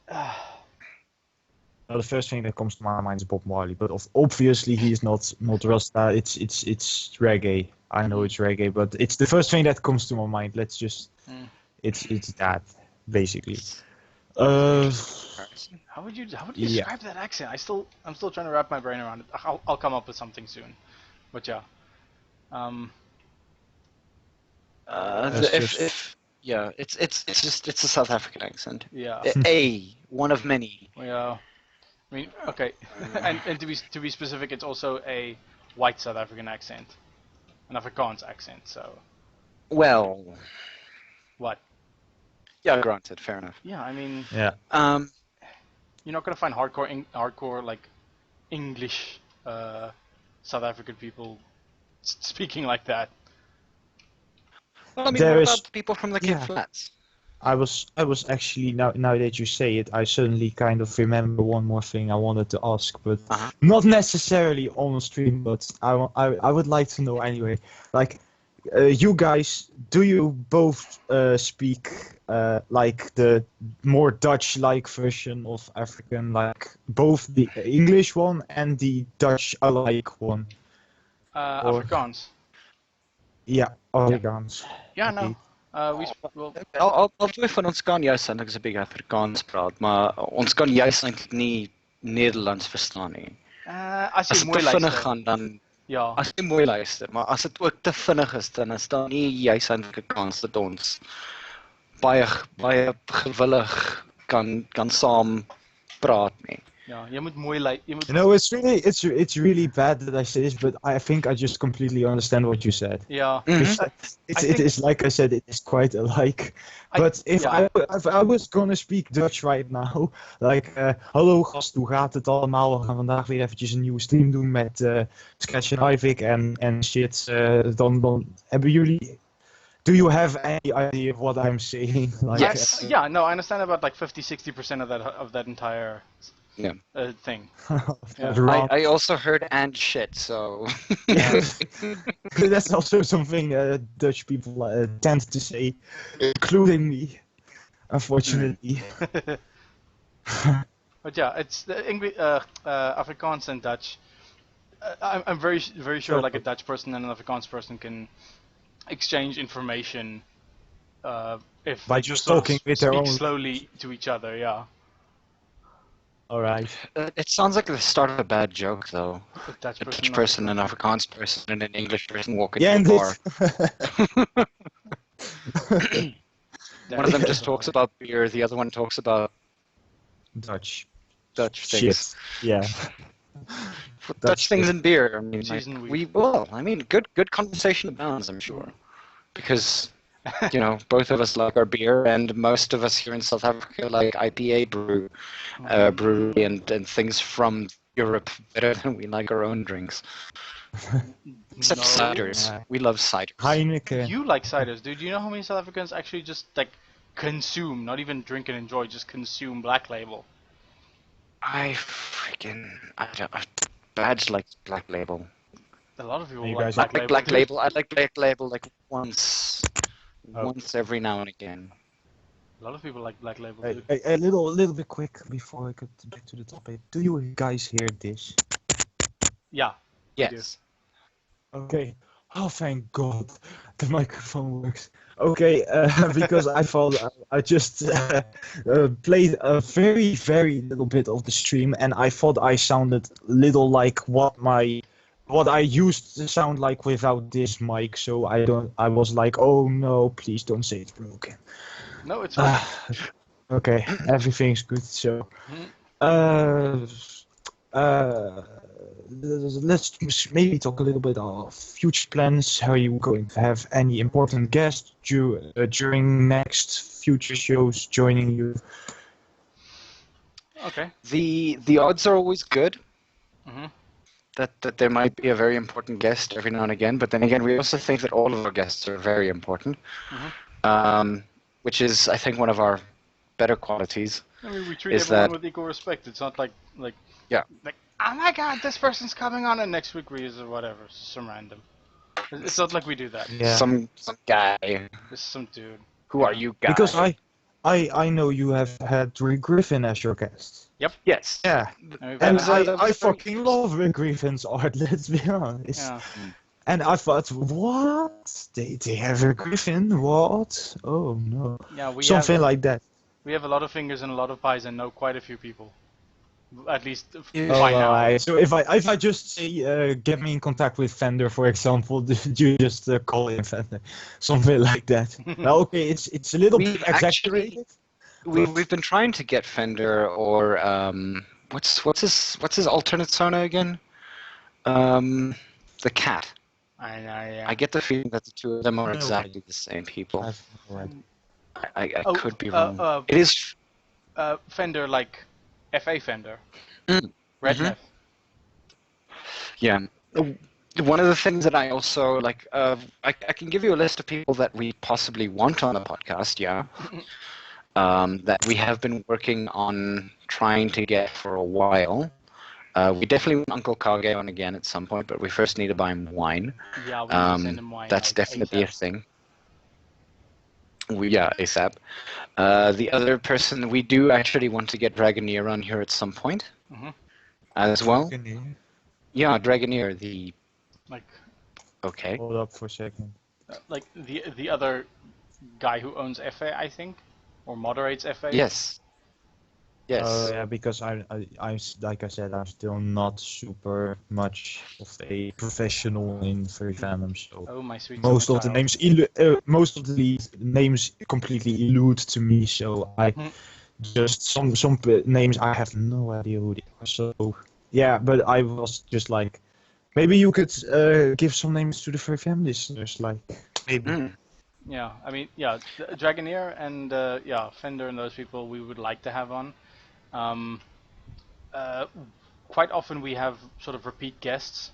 Well, the first thing that comes to my mind is Bob Marley, but obviously he's not Rasta. It's reggae. I know it's reggae, but it's the first thing that comes to my mind. Let's just it's that basically. How would you describe that accent? I'm still trying to wrap my brain around it. I'll come up with something soon, but yeah. It's a South African accent. Yeah. One of many. Yeah. I mean, okay, and to be specific, it's also a white South African accent, an Afrikaans accent. So. Well. What? Yeah, granted, fair enough. Yeah, I mean. Yeah. you're not gonna find hardcore like English South African people speaking like that. Well, I mean, what about the people from the Cape Flats? I was actually now that you say it, I suddenly kind of remember one more thing I wanted to ask, but not necessarily on stream, but I would like to know anyway. Like, you guys, do you both speak like the more Dutch-like version of African, like both the English one and the Dutch-alike one? Afrikaans. Ja, Afrikaans. Ja, no. Albei van ons kan juist eintlik 'n bietjie Afrikaans praat, maar ons kan juist eintlik nie Nederlands verstaan nie. As jy mooi te vinnig gaan dan as jy mooi luister, maar as dit ook te vinnig is dan is daar nie juist eintlik 'n kans dat ons baie gewillig kan saam praat nie. Ja, jy moet mooi luister. It's really bad that I say this, but I think I just completely understand what you said. Yeah. It is like I said, it is quite alike. But if I was gonna speak Dutch right now, like, hallo gast, hoe gaat het allemaal? We gaan vandaag weer eventjes een nieuwe stream doen met Sketch en Ivik en shit. Dan hebben jullie... Do you have any idea of what I'm saying? Like, yes. No, I understand about like 50-60% of that entire thing. Yeah. I also heard and shit, so that's also something Dutch people tend to say, including me, unfortunately. But yeah, it's the English, Afrikaans and Dutch. I'm very sure like a Dutch person and an Afrikaans person can exchange information if by just talking with their own slowly to each other. Yeah. All right. It sounds like the start of a bad joke, though. A Dutch person, an Afrikaans person, and an English person walking to a bar. One of them just talks about beer, the other one talks about Dutch things. Shit. Yeah. Dutch things and beer. I mean, good conversation abounds, I'm sure, because both of us like our beer, and most of us here in South Africa like IPA brewery and things from Europe better than we like our own drinks. Except ciders. We love ciders. Heineken. You like ciders, dude. You know how many South Africans actually just like consume, not even drink and enjoy, just consume Black Label? Badge likes Black Label. A lot of people like Black Label. I like Black Label like once every now and again. A lot of people like Black Label. A little bit quick before I get back to the topic. Do you guys hear this? Yeah. Yes. Okay. Oh, thank God, the microphone works. Okay, because I thought I just played a very, very little bit of the stream, and I thought I sounded little like what I used to sound like without this mic. So I was like, oh no, please don't say it's broken. No, it's fine. Okay, everything's good. So, let's maybe talk a little bit of future plans. Are you going to have any important guests during next future shows joining you? Okay. The odds are always good. That there might be a very important guest every now and again, but then again, we also think that all of our guests are very important, which is, I think, one of our better qualities. I mean, we treat everyone with equal respect. It's not like oh my God, this person's coming on, and next week we use whatever, some random. It's not like we do that. Yeah. Some guy. It's some dude. Who are you guys? Because I know you have had Rick Griffin as your guest. Yep. Yes. Yeah. And I fucking love Rick Griffin's art, let's be honest. Yeah. And I thought, what? They have a Griffin? What? Oh no. Yeah, something like that. We have a lot of fingers and a lot of pies and know quite a few people. At least by now. So if I just say get me in contact with Fender, for example, you just call in Fender, something like that. Okay, it's a little bit exaggerated. We've been trying to get Fender or what's his alternate sonar again? The Cat. I know. Yeah. I get the feeling that the two of them are exactly the same people. I could be wrong. It is Fender like FA Fender. Mm. Rednev. Yeah. One of the things that I also like, I can give you a list of people that we possibly want on the podcast, yeah, that we have been working on trying to get for a while. We definitely want Uncle Kage on again at some point, but we first need to buy him wine. Yeah, we need to send him wine. That's like, definitely ASAP. a thing. ASAP. The other person, we do actually want to get Dragoneer on here at some point, as well. Dragoneer? Yeah, Dragoneer, the... Like... Okay. Hold up for a second. Like, the other guy who owns FA, I think? Or moderates FA? Yes. Yes. Yeah, because I'm like I said, I'm still not super much of a professional in furry fandom, so Oh, my sweet most of the child. names completely elude to me. So I just some names I have no idea who they are. So yeah, but I was just like, maybe you could give some names to the furry fan listeners, like maybe. Yeah, I mean, yeah, Dragoneer and Fender and those people we would like to have on. Quite often we have sort of repeat guests,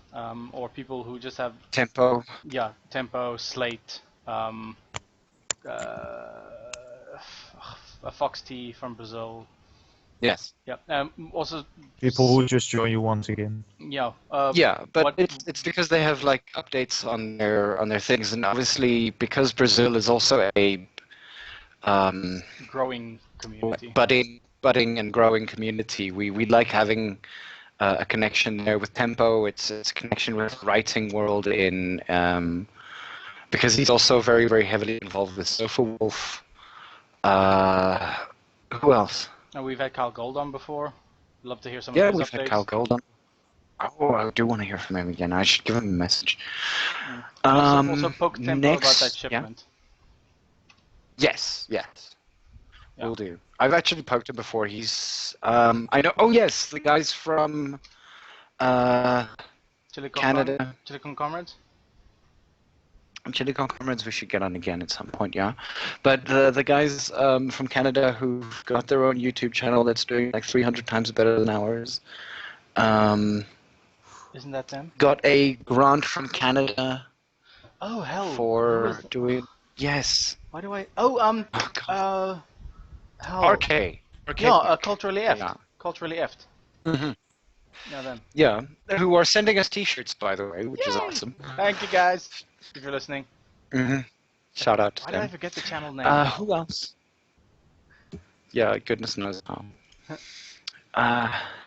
or people who just have Tempo. Yeah, Tempo, Slate, a Fox T from Brazil. Yes. Yeah. Also. People who just join you once again. Yeah. But it's because they have like updates on their things, and obviously because Brazil is also a growing community. Budding and growing community. We like having a connection there with Tempo. It's a connection with the writing world in because he's also very, very heavily involved with Sofa Wolf. Who else? We've had Kyle Gold on before. Love to hear some Yeah, of his we've updates. had Kyle Gold on. Oh, I do want to hear from him again. I should give him a message. Also poke Tempo next, about that shipment. Yeah? Yes. Will do. I've actually poked him before. He's I know. Oh yes, the guys from Canada. Chilicon Comrades. Chilicon Comrades we should get on again at some point, yeah. But the guys from Canada who've got their own YouTube channel that's doing like 300 times better than ours. Isn't that them? Got a grant from Canada. Oh hell! For doing yes. Why do I? Hell. RK. Yeah, culturally effed. Yeah. Culturally effed. Yeah, them. Yeah, who are sending us T-shirts, by the way, which is awesome. Thank you, guys, if you're listening. Shout out to Why them. did I forget the channel name? Who else? Yeah, goodness knows how.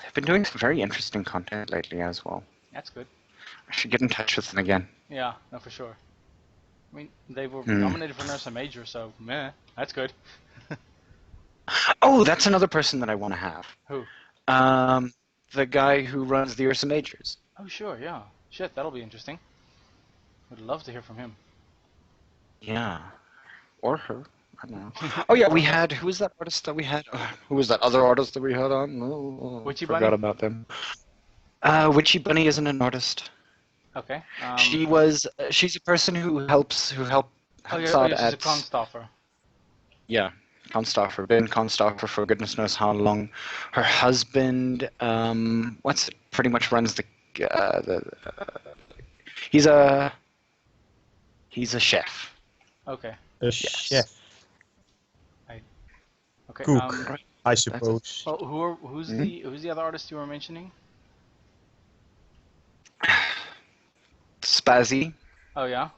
They've been doing some very interesting content lately as well. That's good. I should get in touch with them again. Yeah, no, for sure. I mean, they were nominated for Nurse Major, so meh, that's good. Oh, that's another person that I want to have. Who? The guy who runs the Ursa Majors. Oh, sure, yeah. Shit, that'll be interesting. Would love to hear from him. Yeah. Or her. I don't know. Oh, yeah, we had... Who was that artist that we had? Who was that other artist that we had on? Oh, Witchy forgot Bunny? about them. Witchy Bunny isn't an artist. Okay. She's a person who helps out she's at... a constaffer. Yeah. Constaffer, been Constaffer for goodness knows how long. Her husband, pretty much runs the he's a chef. Okay. A chef. Okay. Cook, I suppose. Well, who's the other artist you were mentioning? Spazzy. Oh yeah.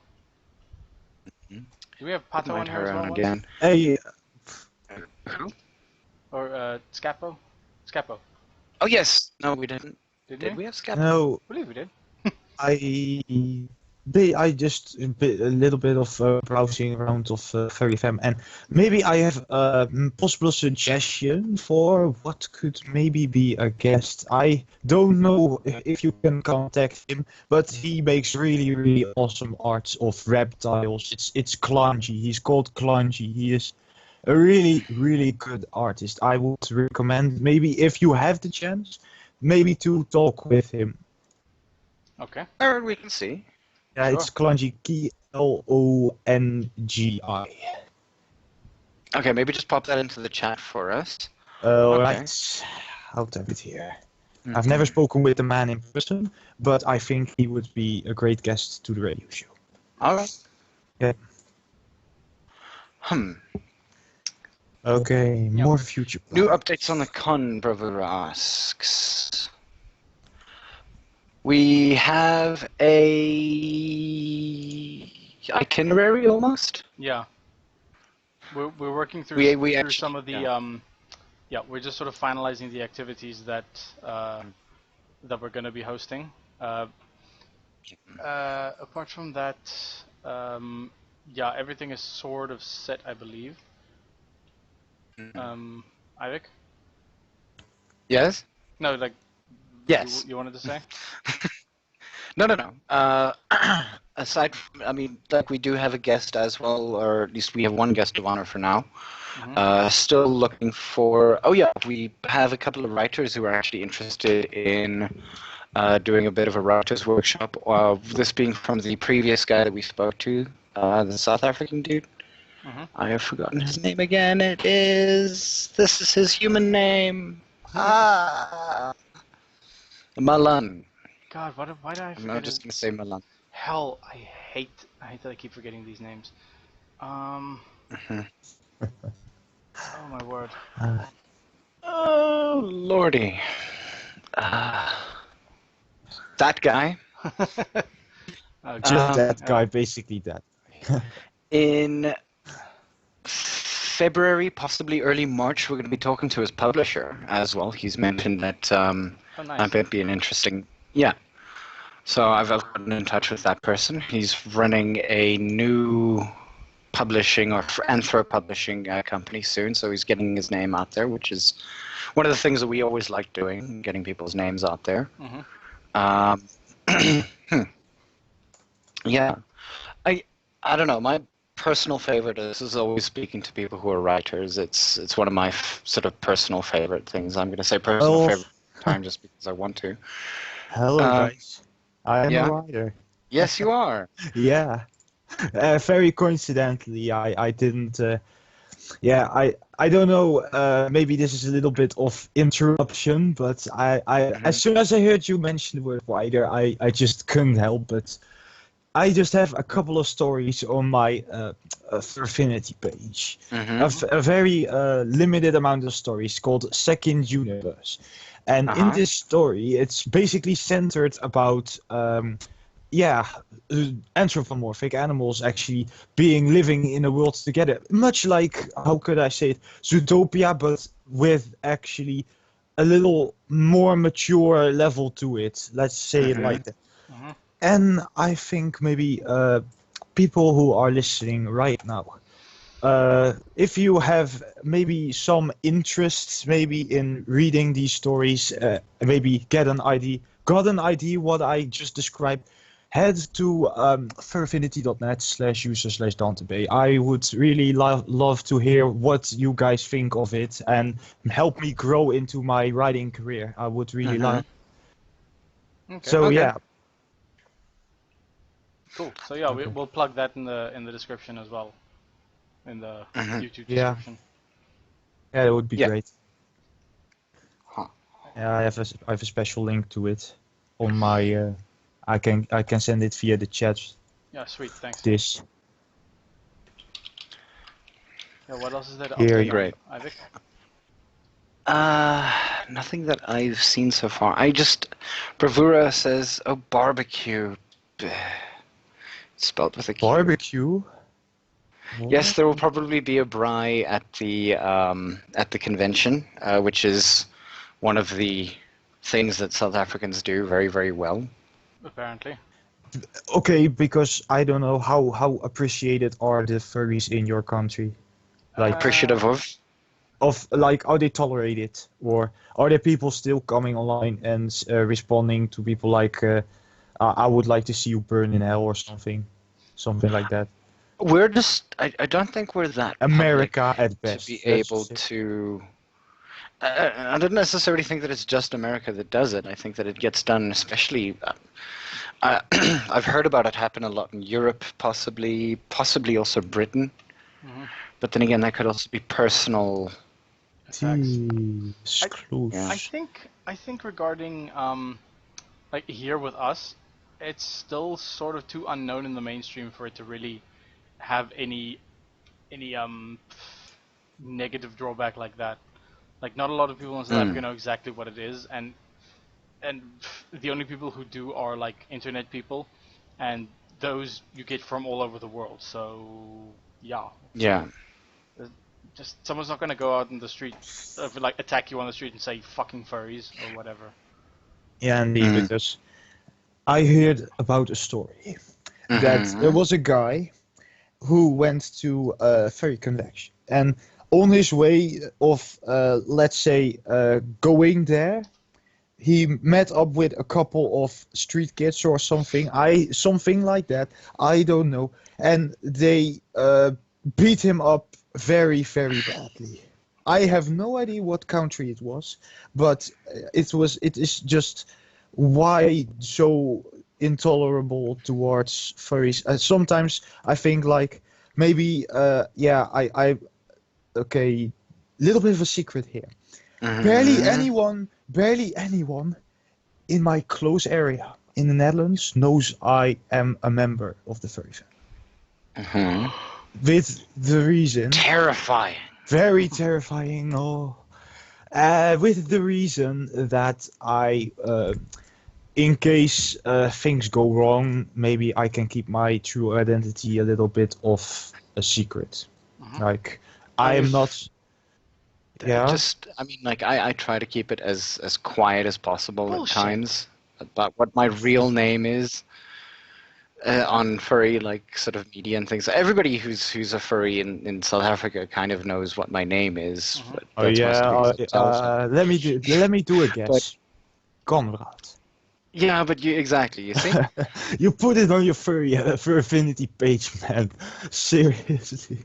Do we have Pato on here as well? Again. Hey. Who? Or Scapo? Scapo. Oh yes. No, we didn't. Did we have Scapo? No. I believe we did. I just a little bit of browsing around of Furry Fam, and maybe I have a possible suggestion for what could maybe be a guest. I don't know if you can contact him, but he makes really, really awesome arts of reptiles. It's Clungy. He's called Clungy. He is a really, really good artist. I would recommend, maybe if you have the chance, maybe to talk with him. Okay. Or we can see. Yeah, Sure. it's Klongi, Klongi. Okay, maybe just pop that into the chat for us. Alright. I'll type it here. I've never spoken with the man in person, but I think he would be a great guest to the radio show. All right. Yeah. Okay, Yeah. more future plans. New updates on the con, Bravura asks. We have a itinerary almost. Yeah. We're working through We through actually, some of the we're just sort of finalizing the activities that that we're going to be hosting. Apart from that, everything is sort of set, I believe. Ivik? Yes. No, like. Yes. You wanted to say? No. Aside from, I mean, like we do have a guest as well, or at least we have one guest of honor for now. Still looking for. Oh yeah, we have a couple of writers who are actually interested in doing a bit of a writers workshop. This being from the previous guy that we spoke to, the South African dude. I have forgotten his name again. This is his human name. Malan. God, why did I forget? I'm just gonna say Malan. Hell, I hate that I keep forgetting these names. Oh my word. Oh lordy. That guy. Just that guy, basically that guy. In February, possibly early March, we're going to be talking to his publisher as well. He's mentioned that nice. might be an interesting... Yeah. So I've gotten in touch with that person. He's running a new publishing or anthro publishing company soon, so he's getting his name out there, which is one of the things that we always like doing, getting people's names out there. Yeah. I don't know. My personal favorite is always speaking to people who are writers. It's one of my sort of personal favorite things. I'm going to say personal favorite time just because I want to. Hello, guys. I am a writer. Yes, you are. Yeah. Very coincidentally, I didn't... I don't know, maybe this is a little bit of interruption, but as soon as I heard you mention the word writer, I just couldn't help but... I just have a couple of stories on my Furfinity page. A very limited amount of stories called Second Universe. And in this story, it's basically centered about, anthropomorphic animals actually living in a world together. Much like, how could I say it, Zootopia, but with actually a little more mature level to it. Let's say it like that. And I think maybe people who are listening right now, if you have maybe some interest maybe in reading these stories, maybe got an idea what I just described, head to furfinity.net/user/Dante Bay. I would really love to hear what you guys think of it and help me grow into my writing career. I would really like. So yeah. Cool. So yeah, we'll plug that in the description as well, in the YouTube description. Yeah, that would be great. Yeah, I have a special link to it on my. I can send it via the chat. Yeah, sweet. Thanks. This. Yeah, what else is there? Here, great. Ivik? Nothing that I've seen so far. Bravura says, "Oh, barbecue." Spelled with a Q. Barbecue? Yes, there will probably be a braai at the convention, which is one of the things that South Africans do very, very well. Apparently. Okay, because I don't know how appreciated are the furries in your country. Like appreciative of like how they tolerate it, or are there people still coming online and responding to people like I would like to see you burn in hell or something like that. We're just I don't think we're that America at best to be able to. I don't necessarily think that it's just America that does it. I think that it gets done, especially. I've heard about it happen a lot in Europe, possibly also Britain. But then again, that could also be personal I think regarding like here with us, it's still sort of too unknown in the mainstream for it to really have any negative drawback like that. Like not a lot of people in South Africa know exactly what it is, and the only people who do are like internet people, and those you get from all over the world. So yeah. Just someone's not gonna go out in the street, like attack you on the street and say fucking furries or whatever. Yeah, indeed, because I heard about a story that there was a guy who went to a furry convention, and on his way of, let's say, going there, he met up with a couple of street kids or something. Something like that. I don't know, and they beat him up very, very badly. I have no idea what country it was, but it is just why so intolerable towards furries. Sometimes I think like maybe okay, little bit of a secret here. Barely anyone in my close area in the Netherlands knows I am a member of the furry family. With the reason... Terrifying. Very terrifying, no. With the reason that I, in case things go wrong, maybe I can keep my true identity a little bit of a secret. Like, I am not... Yeah? I mean, like, I try to keep it as quiet as possible at times about what my real name is. On furry, like, sort of media and things. Everybody who's a furry in South Africa kind of knows what my name is. Let me do a guess. Conrad. Yeah, but you see? You put it on your furry affinity page, man. Seriously.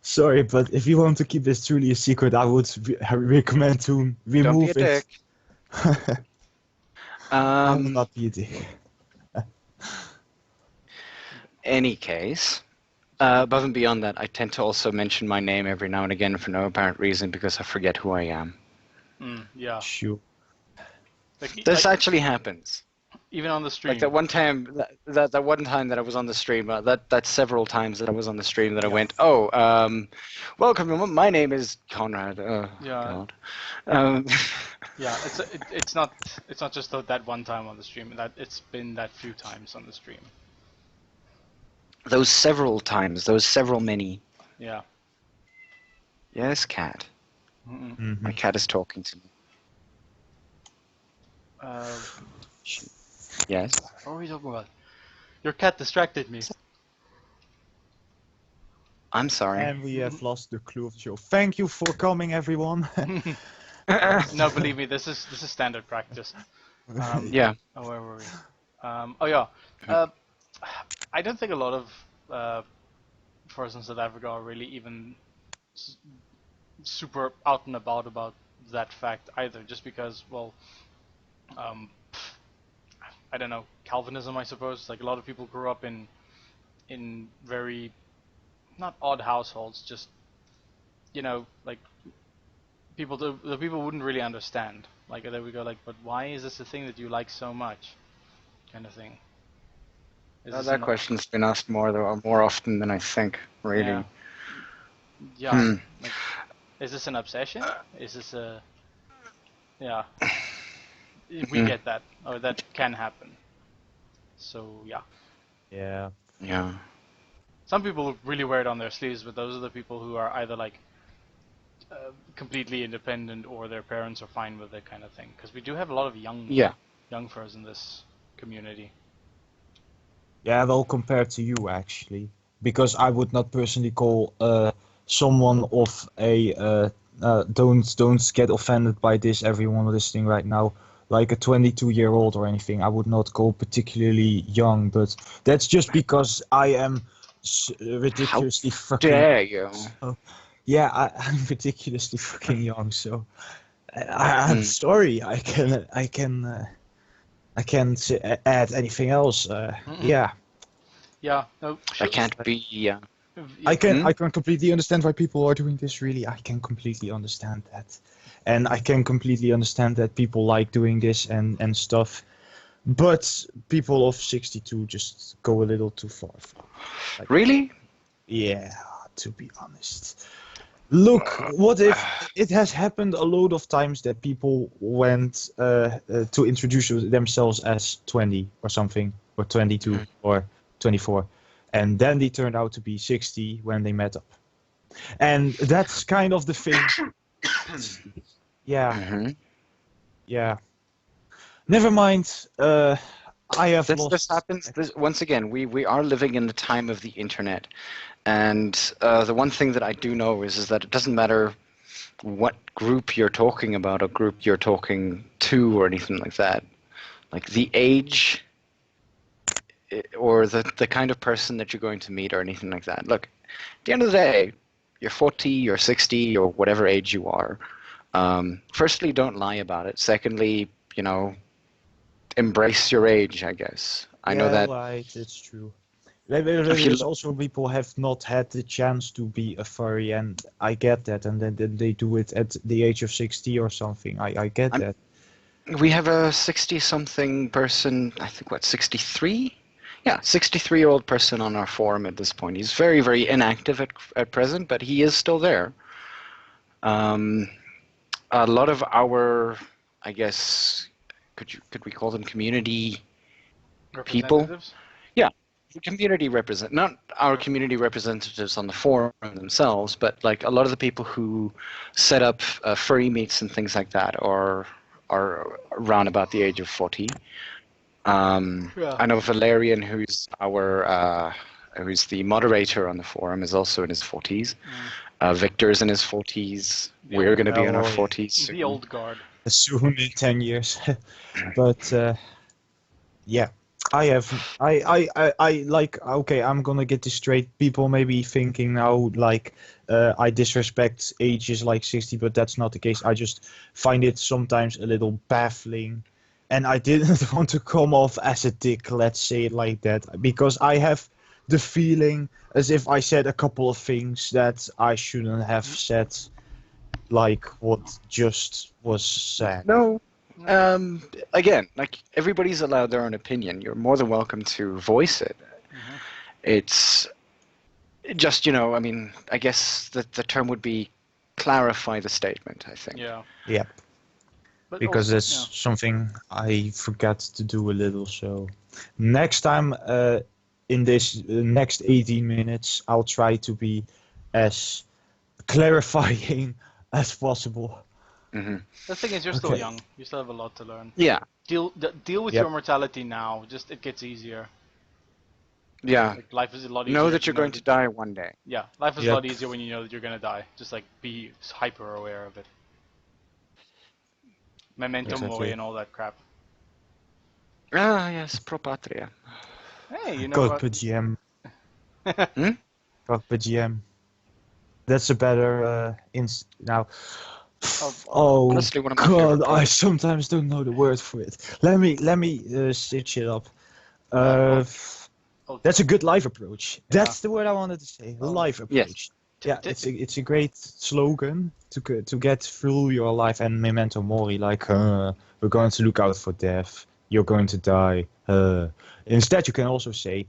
Sorry, but if you want to keep this truly a secret, I would recommend to remove it. Don't be a dick. I will not be a dick. Any case, above and beyond that, I tend to also mention my name every now and again for no apparent reason because I forget who I am. Yeah. Sure. This actually happens. Even on the stream. Like that one time that one time that I was on the stream, that's several times that I was on the stream that I went, welcome, my name is Conrad. God. Yeah, it's not just that one time on the stream. That it's been that few times on the stream. Those several times, many. Yeah. Yes, cat. My cat is talking to me. Yes? What are we talking about? Your cat distracted me. I'm sorry. And we have lost the clue of the show. Thank you for coming, everyone. No, believe me, this is standard practice. Yeah. Oh, where were we? I don't think a lot of furs in South Africa are really even super out and about that fact either, just because, well, I don't know, Calvinism, I suppose. Like, a lot of people grew up in very, not odd households, just, you know, like, the people wouldn't really understand. Like, there we go, like, but why is this a thing that you like so much? Kind of thing. That question's been asked more often than I think, really. Yeah. Like, is this an obsession? Is this a... Yeah. We get that. Or that can happen. So, yeah. Yeah. Yeah. Some people really wear it on their sleeves, but those are the people who are either, like, completely independent or their parents are fine with it kind of thing. Because we do have a lot of young furs in this community. Yeah, well, compared to you, actually. Because I would not personally call someone of a... don't get offended by this, everyone listening right now. Like a 22-year-old or anything. I would not call particularly young, but that's just because I am ridiculously fucking... How dare you? So, yeah, I'm ridiculously fucking young, so... I'm sorry, I can't add anything else. Yeah. Yeah. No. I can't be. I can completely understand why people are doing this. Really, I can completely understand that, and I can completely understand that people like doing this and stuff. But people of 62 just go a little too far. Like, Really? yeah, to be honest. Look, what if it has happened a lot of times that people went to introduce themselves as 20 or something, or 22 or 24, and then they turned out to be 60 when they met up. And that's kind of the thing. Yeah. Yeah. Never mind. I have lost. This happens. Once again, we are living in the time of the internet, and the one thing that I do know is that it doesn't matter what group you're talking about or group you're talking to or anything like that. Like the age or the kind of person that you're going to meet or anything like that. Look, at the end of the day, you're 40, you're 60, or whatever age you are. Firstly, don't lie about it. Secondly, embrace your age, I guess. I know that. Right, it's true. There's also people have not had the chance to be a furry, and I get that, and then they do it at the age of 60 or something. I get that. We have a 60-something person, I think, 63? Yeah, 63-year-old person on our forum at this point. He's very, very inactive at present, but he is still there. A lot of our, I guess, could we call them community people? Yeah, community not our community representatives on the forum themselves, but like a lot of the people who set up furry meets and things like that are around about the age of 40. I know Valerian, who's who's the moderator on the forum, is also in his 40s. Victor's in his 40s. We're going to be in our 40s soon. The old guard. Soon in 10 years. But yeah, I like, okay, I'm gonna get this straight. People may be thinking now like I disrespect ages like 60, but that's not the case. I just find it sometimes a little baffling. And I didn't want to come off as a dick, let's say it like that, because I have the feeling as if I said a couple of things that I shouldn't have said, like what just was said. No. Again, like everybody's allowed their own opinion. You're more than welcome to voice it. It's just, I mean, I guess the term would be clarify the statement, I think. Yeah. Yep. But because also, that's something I forgot to do a little. So next time, in this next 18 minutes, I'll try to be as clarifying as possible. The thing is, you're still young. You still have a lot to learn. Yeah. Deal with your mortality now. Just it gets easier. Yeah. Like, life is a lot easier. Know that you're going to die one day. Yeah, life is a lot easier when you know that you're going to die. Just like be hyper aware of it. Memento mori and all that crap. Ah, yes, pro patria. Hey, you know God, what? GM. God, GM. That's a better now. Oh honestly, one of my God, favorite I sometimes don't know the word for it. Let me stitch it up. That's a good life approach. That's the word I wanted to say. Life approach. Yes. Yeah, it's a great slogan to get through your life, and memento mori, like we're going to look out for death. You're going to die. Instead, you can also say,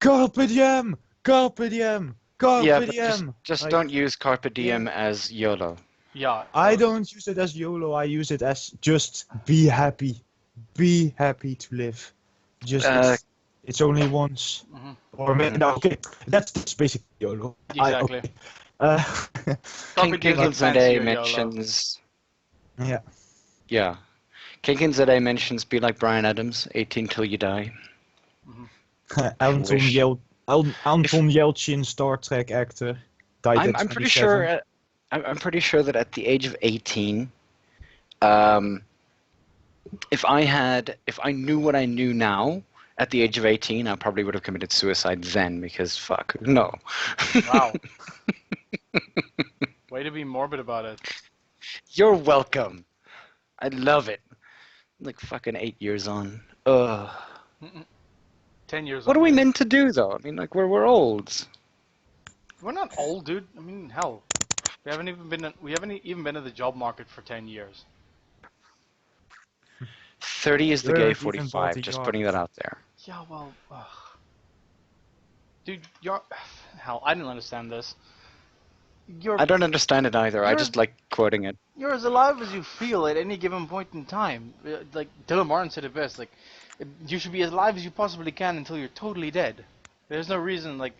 carpe diem, carpe diem, carpe diem. Just like, don't use carpe diem as YOLO. Yeah. I don't use it as YOLO. I use it as just be happy. Be happy to live. Just it's only once. Or maybe no, okay. That's basically YOLO. Exactly. Kinkin mentions. Yeah. Yeah. Kinkin Zede mentions be like Bryan Adams, 18 till you die. Anton Yelchin, Star Trek actor, died at 27. I'm pretty sure. I'm pretty sure that at the age of 18, if I knew what I knew now, at the age of 18, I probably would have committed suicide then, because fuck, no. Wow. Way to be morbid about it. You're welcome. I love it. Like fucking 8 years on. Ugh. 10 years What on. are we meant to do, though? I mean, like, we're old. We're not old, dude. I mean, hell, we haven't even been in the job market for 10 years. 30 is the You gay haven't even bought 45. a Just yacht. putting that out there. Yeah, well, dude, hell, I didn't understand this. I don't understand it either. I you're- just like quoting it. You're as alive as you feel at any given point in time. Like Dylan Martin said it best. Like, you should be as alive as you possibly can until you're totally dead. There's no reason like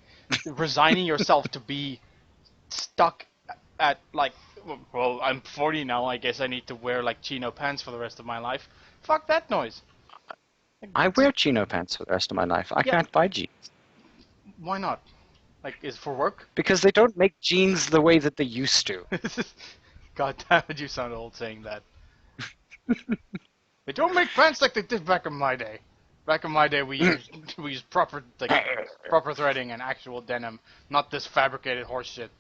resigning yourself to be stuck at like, well, I'm 40 now. I guess I need to wear like chino pants for the rest of my life. Fuck that noise. I wear chino pants for the rest of my life. I can't buy jeans. Why not? Like, is it for work? Because they don't make jeans the way that they used to. God damn it, you sound old saying that. They don't make pants like they did back in my day. Back in my day, we used proper threading and actual denim, not this fabricated horse shit.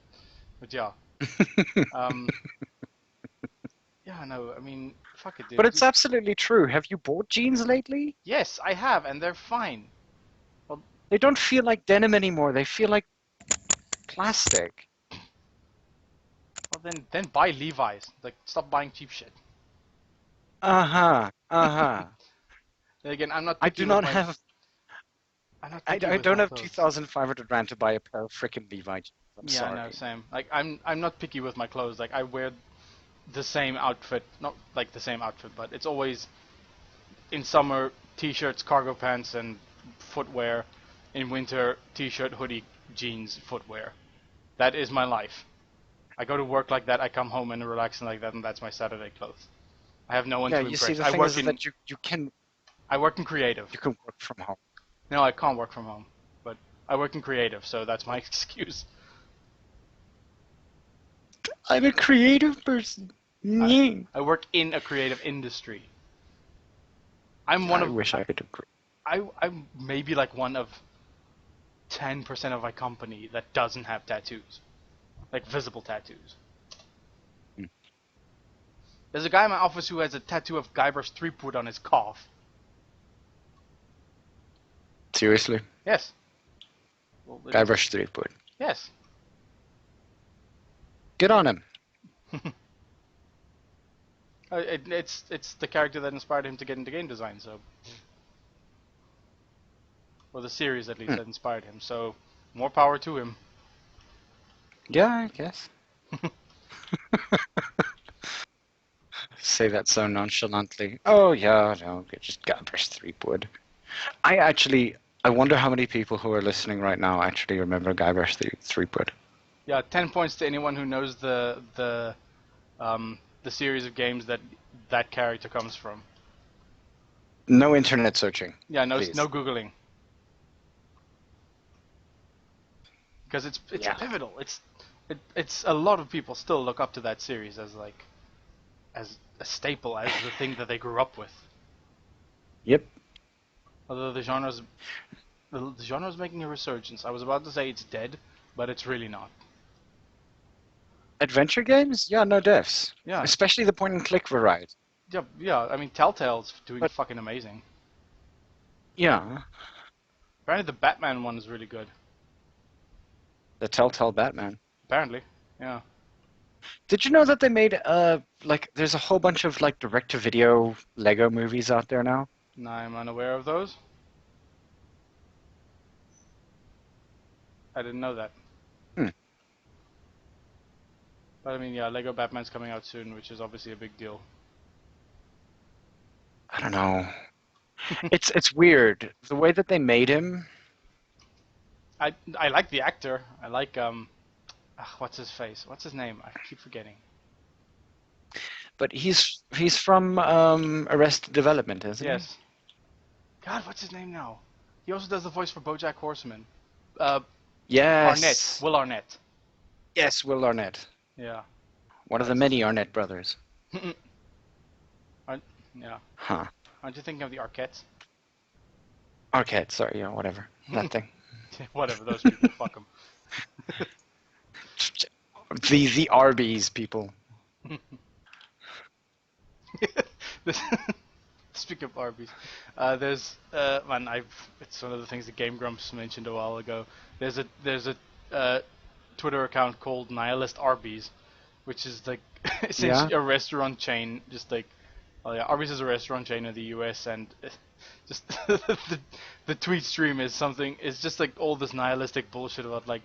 But yeah, yeah, no, I mean, fuck it, dude. But it's absolutely true. Have you bought jeans lately? Yes, I have, and they're fine. They don't feel like denim anymore. They feel like plastic. Well, then buy Levi's. Like, stop buying cheap shit. Uh-huh. Uh-huh. Then again, I'm not. I picky do with not my- have... I'm not I picky with don't my have clothes. 2,500 rand to buy a pair of frickin' Levi jeans. I'm Yeah, sorry. no, same. Like, I'm not picky with my clothes. Like, I wear the same outfit, not like the same outfit, but it's always in summer t-shirts, cargo pants, and footwear. In winter, t-shirt, hoodie, jeans, footwear. That is my life. I go to work like that. I come home and relax like that, and that's my Saturday clothes. I have no one Yeah, to you impress. see, the I thing work is in that you can creative. work from home. No, I can't work from home, but I work in creative, so that's my excuse. I'm a creative person. I work in a creative industry. I'm one I of wish I could agree. I'm maybe like one of 10% of my company that doesn't have tattoos, like visible tattoos. Hmm. There's a guy in my office who has a tattoo of Guybrush Threepwood on his calf. Seriously? Yes. Well, Guybrush Threepwood. Yes. Good on him. It's the character that inspired him to get into game design, so. Or the series, at least, that inspired him, so more power to him. Yeah, I guess. Say that so nonchalantly. Oh, yeah, no, just Guybrush Threepwood. I wonder how many people who are listening right now actually remember Guybrush Threepwood. Yeah, 10 points to anyone who knows the series of games that character comes from. No internet searching. Yeah, no please. no googling. Because it's Yeah. pivotal. It's a lot of people still look up to that series as a staple, as the thing that they grew up with. Yep. Although the genre's making a resurgence. I was about to say it's dead, but it's really not. Adventure games? Yeah, no defs. Yeah. Especially the point-and-click variety. Yeah. I mean, Telltale's doing But- fucking amazing. Yeah. Apparently, the Batman one is really good. The Telltale Batman. Apparently, yeah. Did you know that they made there's a whole bunch of direct-to-video Lego movies out there now? No, I'm unaware of those. I didn't know that. Hmm. But I mean, yeah, Lego Batman's coming out soon, which is obviously a big deal. I don't know. It's weird the way that they made him. I like the actor. I like what's his face? What's his name? I keep forgetting. But he's from Arrested Development, isn't he? Yes. God, what's his name now? He also does the voice for BoJack Horseman. Yes. Arnett. Will Arnett. Yes, Will Arnett. Yeah. One of the many Arnett brothers. Yeah. Huh. Aren't you thinking of the Arquettes? Arquette, sorry, yeah, whatever. That thing. Whatever, those people, fuck them. The Arby's people. Speaking of Arby's, there's it's one of the things that Game Grumps mentioned a while ago. There's a Twitter account called Nihilist Arby's, which is like essentially a restaurant chain. Just like, oh yeah, Arby's is a restaurant chain in the U.S. and just the tweet stream is something. It's just like all this nihilistic bullshit about like,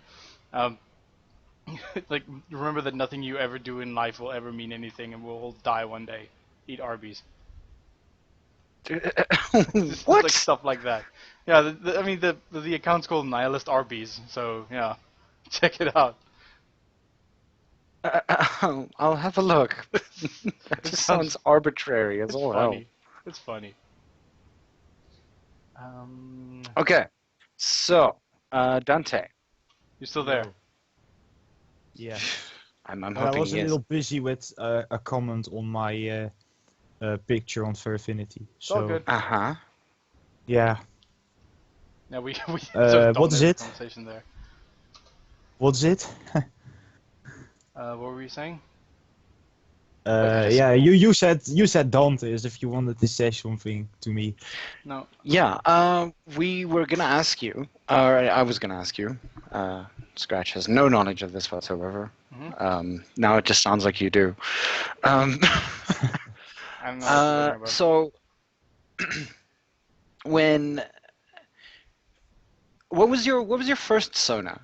like remember that nothing you ever do in life will ever mean anything, and we'll all die one day. Eat Arby's. Just What? like stuff like that. Yeah, I mean the account's called Nihilist Arby's, so yeah, check it out. I'll have a look. That just sounds arbitrary as It's all funny. hell. It's funny. Okay, so Dante. You still there? Yeah. I'm I hoping was a he is. little busy with a comment on my picture on Furfinity. It's all good. Uh-huh. Yeah. Yeah, we sort of what is dominated it? the conversation there. What's it? What were you saying? Yeah, you said Dante as if you wanted to say something to me. No. Yeah, we were gonna ask you, or I was gonna ask you. Scratch has no knowledge of this whatsoever. Mm-hmm. Now it just sounds like you do. I don't know what you're talking about. So, what was your first Sona?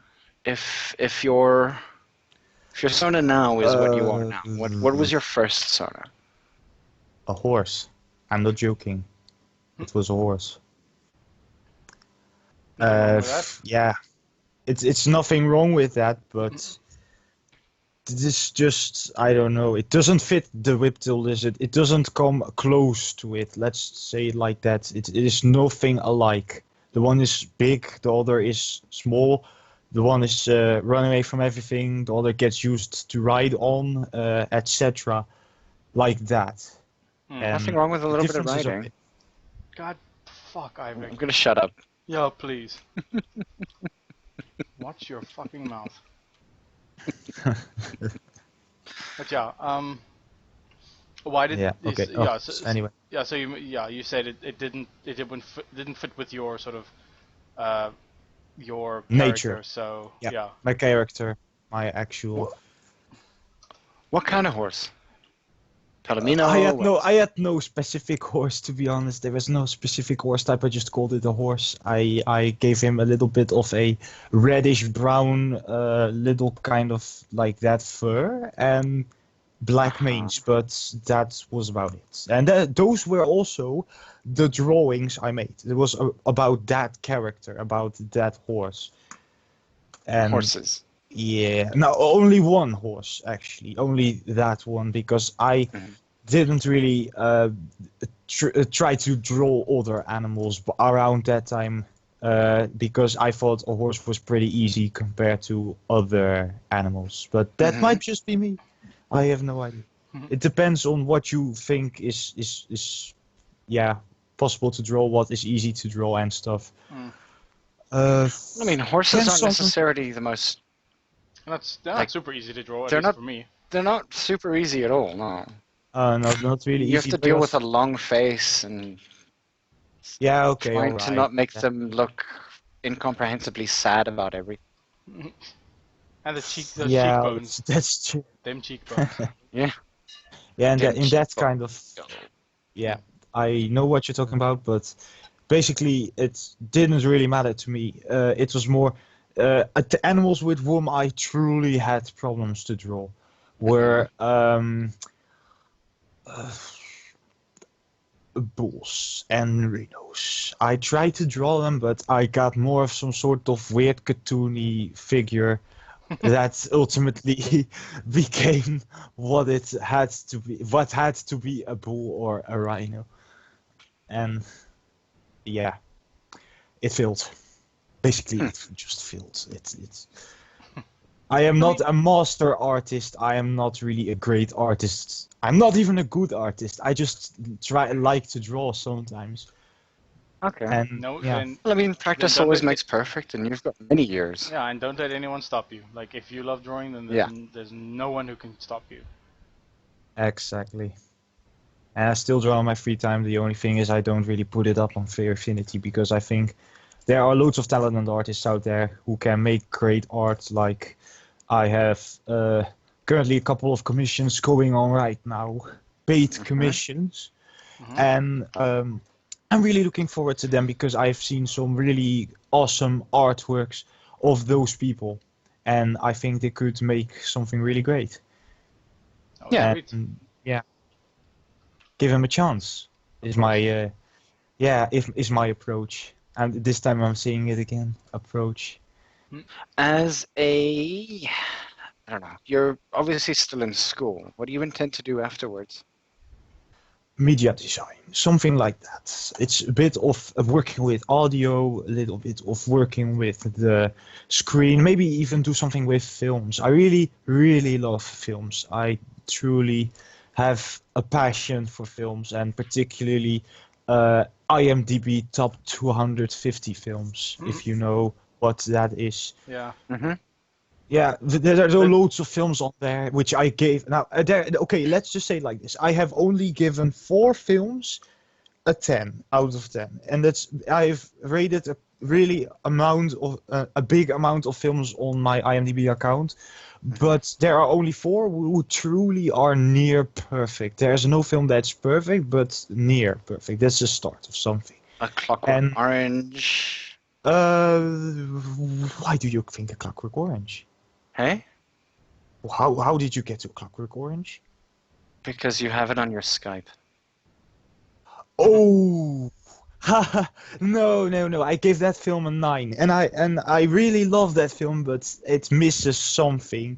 If your Sona now is what you are now, what was your first Sona? A horse. I'm not joking. It was a horse. Nothing wrong with that? Yeah. It's nothing wrong with that, but this just, I don't know, it doesn't fit the Whiptail Lizard. It doesn't come close to it. Let's say it like that. It is nothing alike. The one is big, the other is small. The one is running away from everything. The other gets used to ride on, etc. Like that. Nothing wrong with a little bit of differences riding. God, fuck, I'm Ivan. gonna shut up. Yeah, please. Watch your fucking mouth. But yeah, why did Yeah. Okay. yeah, Anyway. yeah, so you said it didn't fit with your sort of your Nature. character, so Yeah. yeah. My character, my actual. What kind of horse? Palomino? I had no specific horse, to be honest. There was no specific horse type. I just called it a horse. I gave him a little bit of a reddish brown, little kind of like that fur and black mange, but that was about it. And those were also the drawings I made. It was about that character, about that horse. And Horses. yeah, no, only one horse actually, only that one, because I didn't really try to draw other animals around that time, because I thought a horse was pretty easy compared to other animals. But that might just be me. I have no idea. It depends on what you think is possible to draw, what is easy to draw and stuff. I mean, horses aren't something- necessarily the most. They're Like, not super easy to draw, at they're least not- for me. They're not super easy at all. No. No, not really easy. You have to deal with because- a long face and Yeah, okay, trying to alright. not make them look incomprehensibly sad about everything. And those Yeah, cheekbones, that's true. them cheekbones. Yeah. Yeah, and Them in that cheekbones. kind of, yeah, I know what you're talking about, but basically it didn't really matter to me. It was more the animals with whom I truly had problems to draw were bulls and rhinos. I tried to draw them, but I got more of some sort of weird cartoony figure that ultimately became what it had to be, what had to be a bull or a rhino. And yeah, it failed. Basically, it just failed. It's. I am not a master artist. I am not really a great artist. I'm not even a good artist. I just like to draw sometimes. Okay. And No, yeah. and Well, I mean, practice Then always don't- makes perfect, and you've got many years. yeah, and don't let anyone stop you. Like if you love drawing, then there's no one who can stop you. Exactly. And I still draw on my free time. The only thing is I don't really put it up on Fair Affinity because I think there are loads of talented artists out there who can make great art, like I have currently a couple of commissions going on right now, paid commissions, and I'm really looking forward to them because I've seen some really awesome artworks of those people, and I think they could make something really great. Oh, Yeah. sweet. Yeah, give them a chance. Is my is my approach, and this time I'm saying it again. Approach. As a, I don't know, you're obviously still in school. What do you intend to do afterwards? Media design, something like that. It's a bit of working with audio, a little bit of working with the screen, maybe even do something with films. I really, really love films. I truly have a passion for films, and particularly IMDb top 250 films, if you know what that is. Yeah. Yeah, there are loads of films on there which I gave. Now, okay, let's just say it like this: I have only given 4 films a 10 out of 10, and I've rated a big amount of films on my IMDb account, but there are only 4 who truly are near perfect. There's no film that's perfect, but near perfect. That's the start of something. A Clockwork Orange. Why do you think A Clockwork Orange? Hey? How did you get to Clockwork Orange? Because you have it on your Skype. Oh, no! I gave that film a 9, and I really love that film, but it misses something,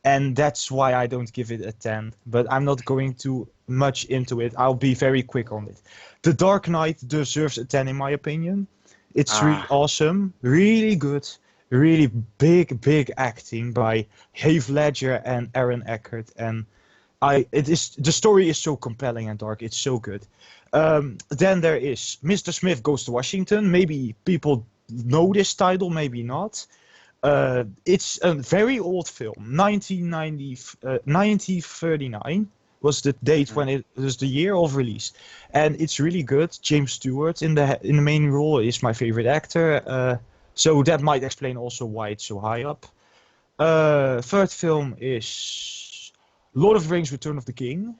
and that's why I don't give it a 10. But I'm not going too much into it. I'll be very quick on it. The Dark Knight deserves a 10 in my opinion. It's really awesome, really good. Really big acting by Heath Ledger and Aaron Eckhart, and the story is so compelling and dark. It's so good. Then there is Mr. Smith Goes to Washington. Maybe people know this title, maybe not. It's a very old film, 1939 was the date when it was the year of release, and it's really good. James Stewart in the main role is my favorite actor. So that might explain also why it's so high up. Third film is Lord of the Rings: Return of the King.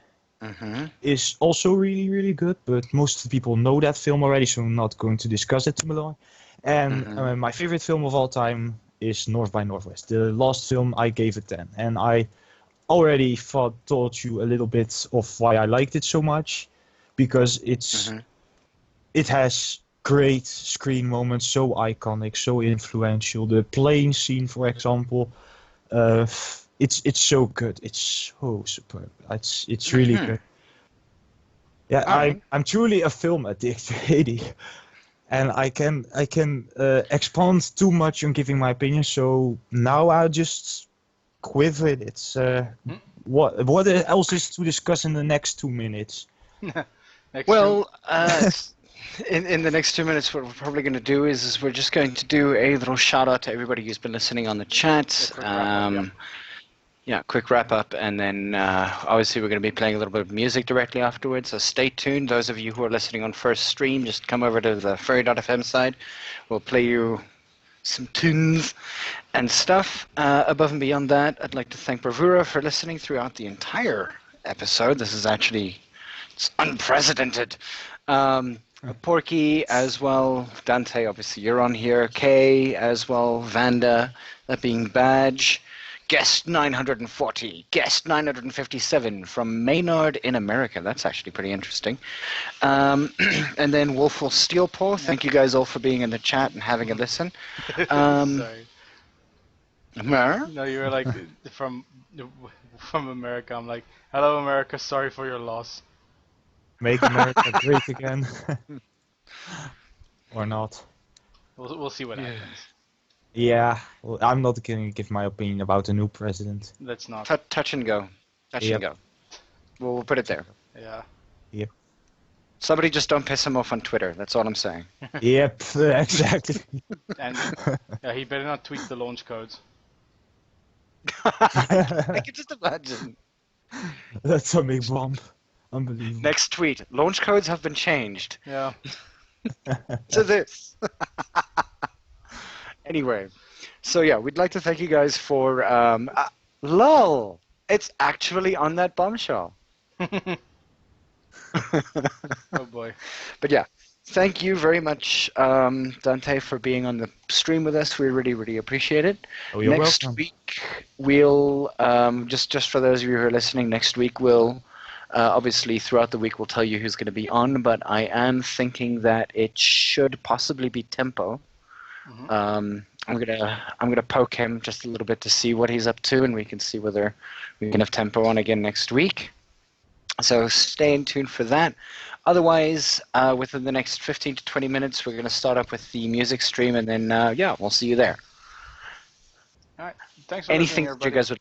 Is also really, really good, but most people know that film already, so I'm not going to discuss it too long. And my favorite film of all time is North by Northwest. The last film I gave a 10, and I already told you a little bit of why I liked it so much, because it has great screen moments, so iconic, so influential. The plane scene, for example, it's so good. It's so superb. It's really good. Yeah, I'm truly a film addict, really, and I can expand too much on giving my opinion. So now I'll just quit with it. What else is to discuss in the next 2 minutes? In the next 2 minutes, what we're probably going to do is we're just going to do a little shout out to everybody who's been listening on the chat. Quick wrap up, and then obviously we're going to be playing a little bit of music directly afterwards. So stay tuned. Those of you who are listening on first stream, just come over to the furry.fm side. We'll play you some tunes and stuff. Above and beyond that, I'd like to thank Bravura for listening throughout the entire episode. This is it's unprecedented. Porky as well, Dante, obviously you're on here, Kay as well, Vanda, that being Badge, Guest 940, Guest 957 from Maynard in America. That's actually pretty interesting. And then Wolfwolf Steelpaw, thank you guys all for being in the chat and having a listen. Sorry. No, you were like, from America. I'm like, hello America, sorry for your loss. Make America great again. Or not. We'll see what happens. Yeah, well, I'm not going to give my opinion about the new president. Let's not. Touch and go. And go. We'll put it there. Yeah. Yep. Somebody just don't piss him off on Twitter. That's all I'm saying. Yep, exactly. And he better not tweet the launch codes. I can just imagine. That's a big bomb. Unbelievable. Next tweet. Launch codes have been changed. Yeah. To this. Anyway, So yeah, we'd like to thank you guys for lol. It's actually on that bombshell. Oh boy. But yeah, thank you very much, Dante, for being on the stream with us. We really, really appreciate it. Oh, you're Next welcome. week, we'll just for those of you who are listening, next week we'll obviously throughout the week we'll tell you who's going to be on. But I am thinking that it should possibly be Tempo. Mm-hmm. I'm gonna poke him just a little bit to see what he's up to, and we can see whether we can have Tempo on again next week. So stay in tune for that. Otherwise, within the next 15 to 20 minutes, we're going to start up with the music stream, and then, yeah, we'll see you there. All right. Thanks for Anything listening, that you guys would...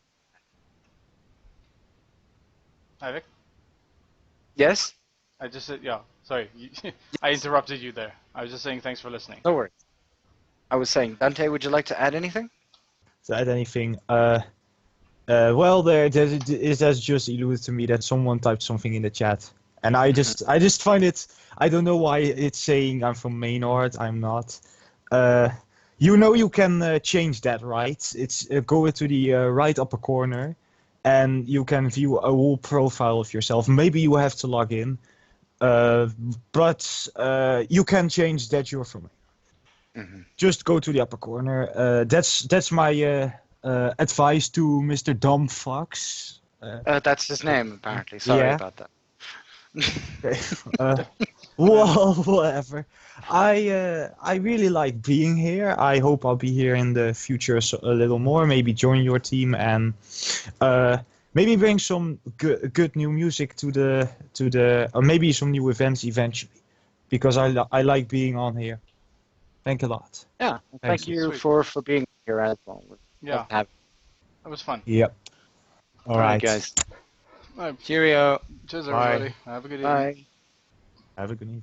Hi, Vic. Yes? I just said, yeah, sorry. I interrupted you there. I was just saying thanks for listening. No worries. I was saying, Dante, would you like to add anything? To add anything? Well, there's just alluded to me that someone typed something in the chat, and I just find it. I don't know why it's saying I'm from Maynard. I'm not. You can change that, right? It's go to the right upper corner, and you can view a whole profile of yourself. Maybe you have to log in, but you can change that you're from Maynard. Mm-hmm. Just go to the upper corner. That's my. Advice to Mr. Dumb Fox. That's his name, apparently. Sorry about that. Okay. Well, whatever. I really like being here. I hope I'll be here in the future a little more. Maybe join your team and maybe bring some good new music to the or maybe some new events eventually, because I like being on here. Thank you a lot. Yeah, thank you for being here as well. Yeah, that was fun. Yep. All right, guys. All right. Cheerio. Cheers, everybody. Have a good evening. Bye. Have a good evening.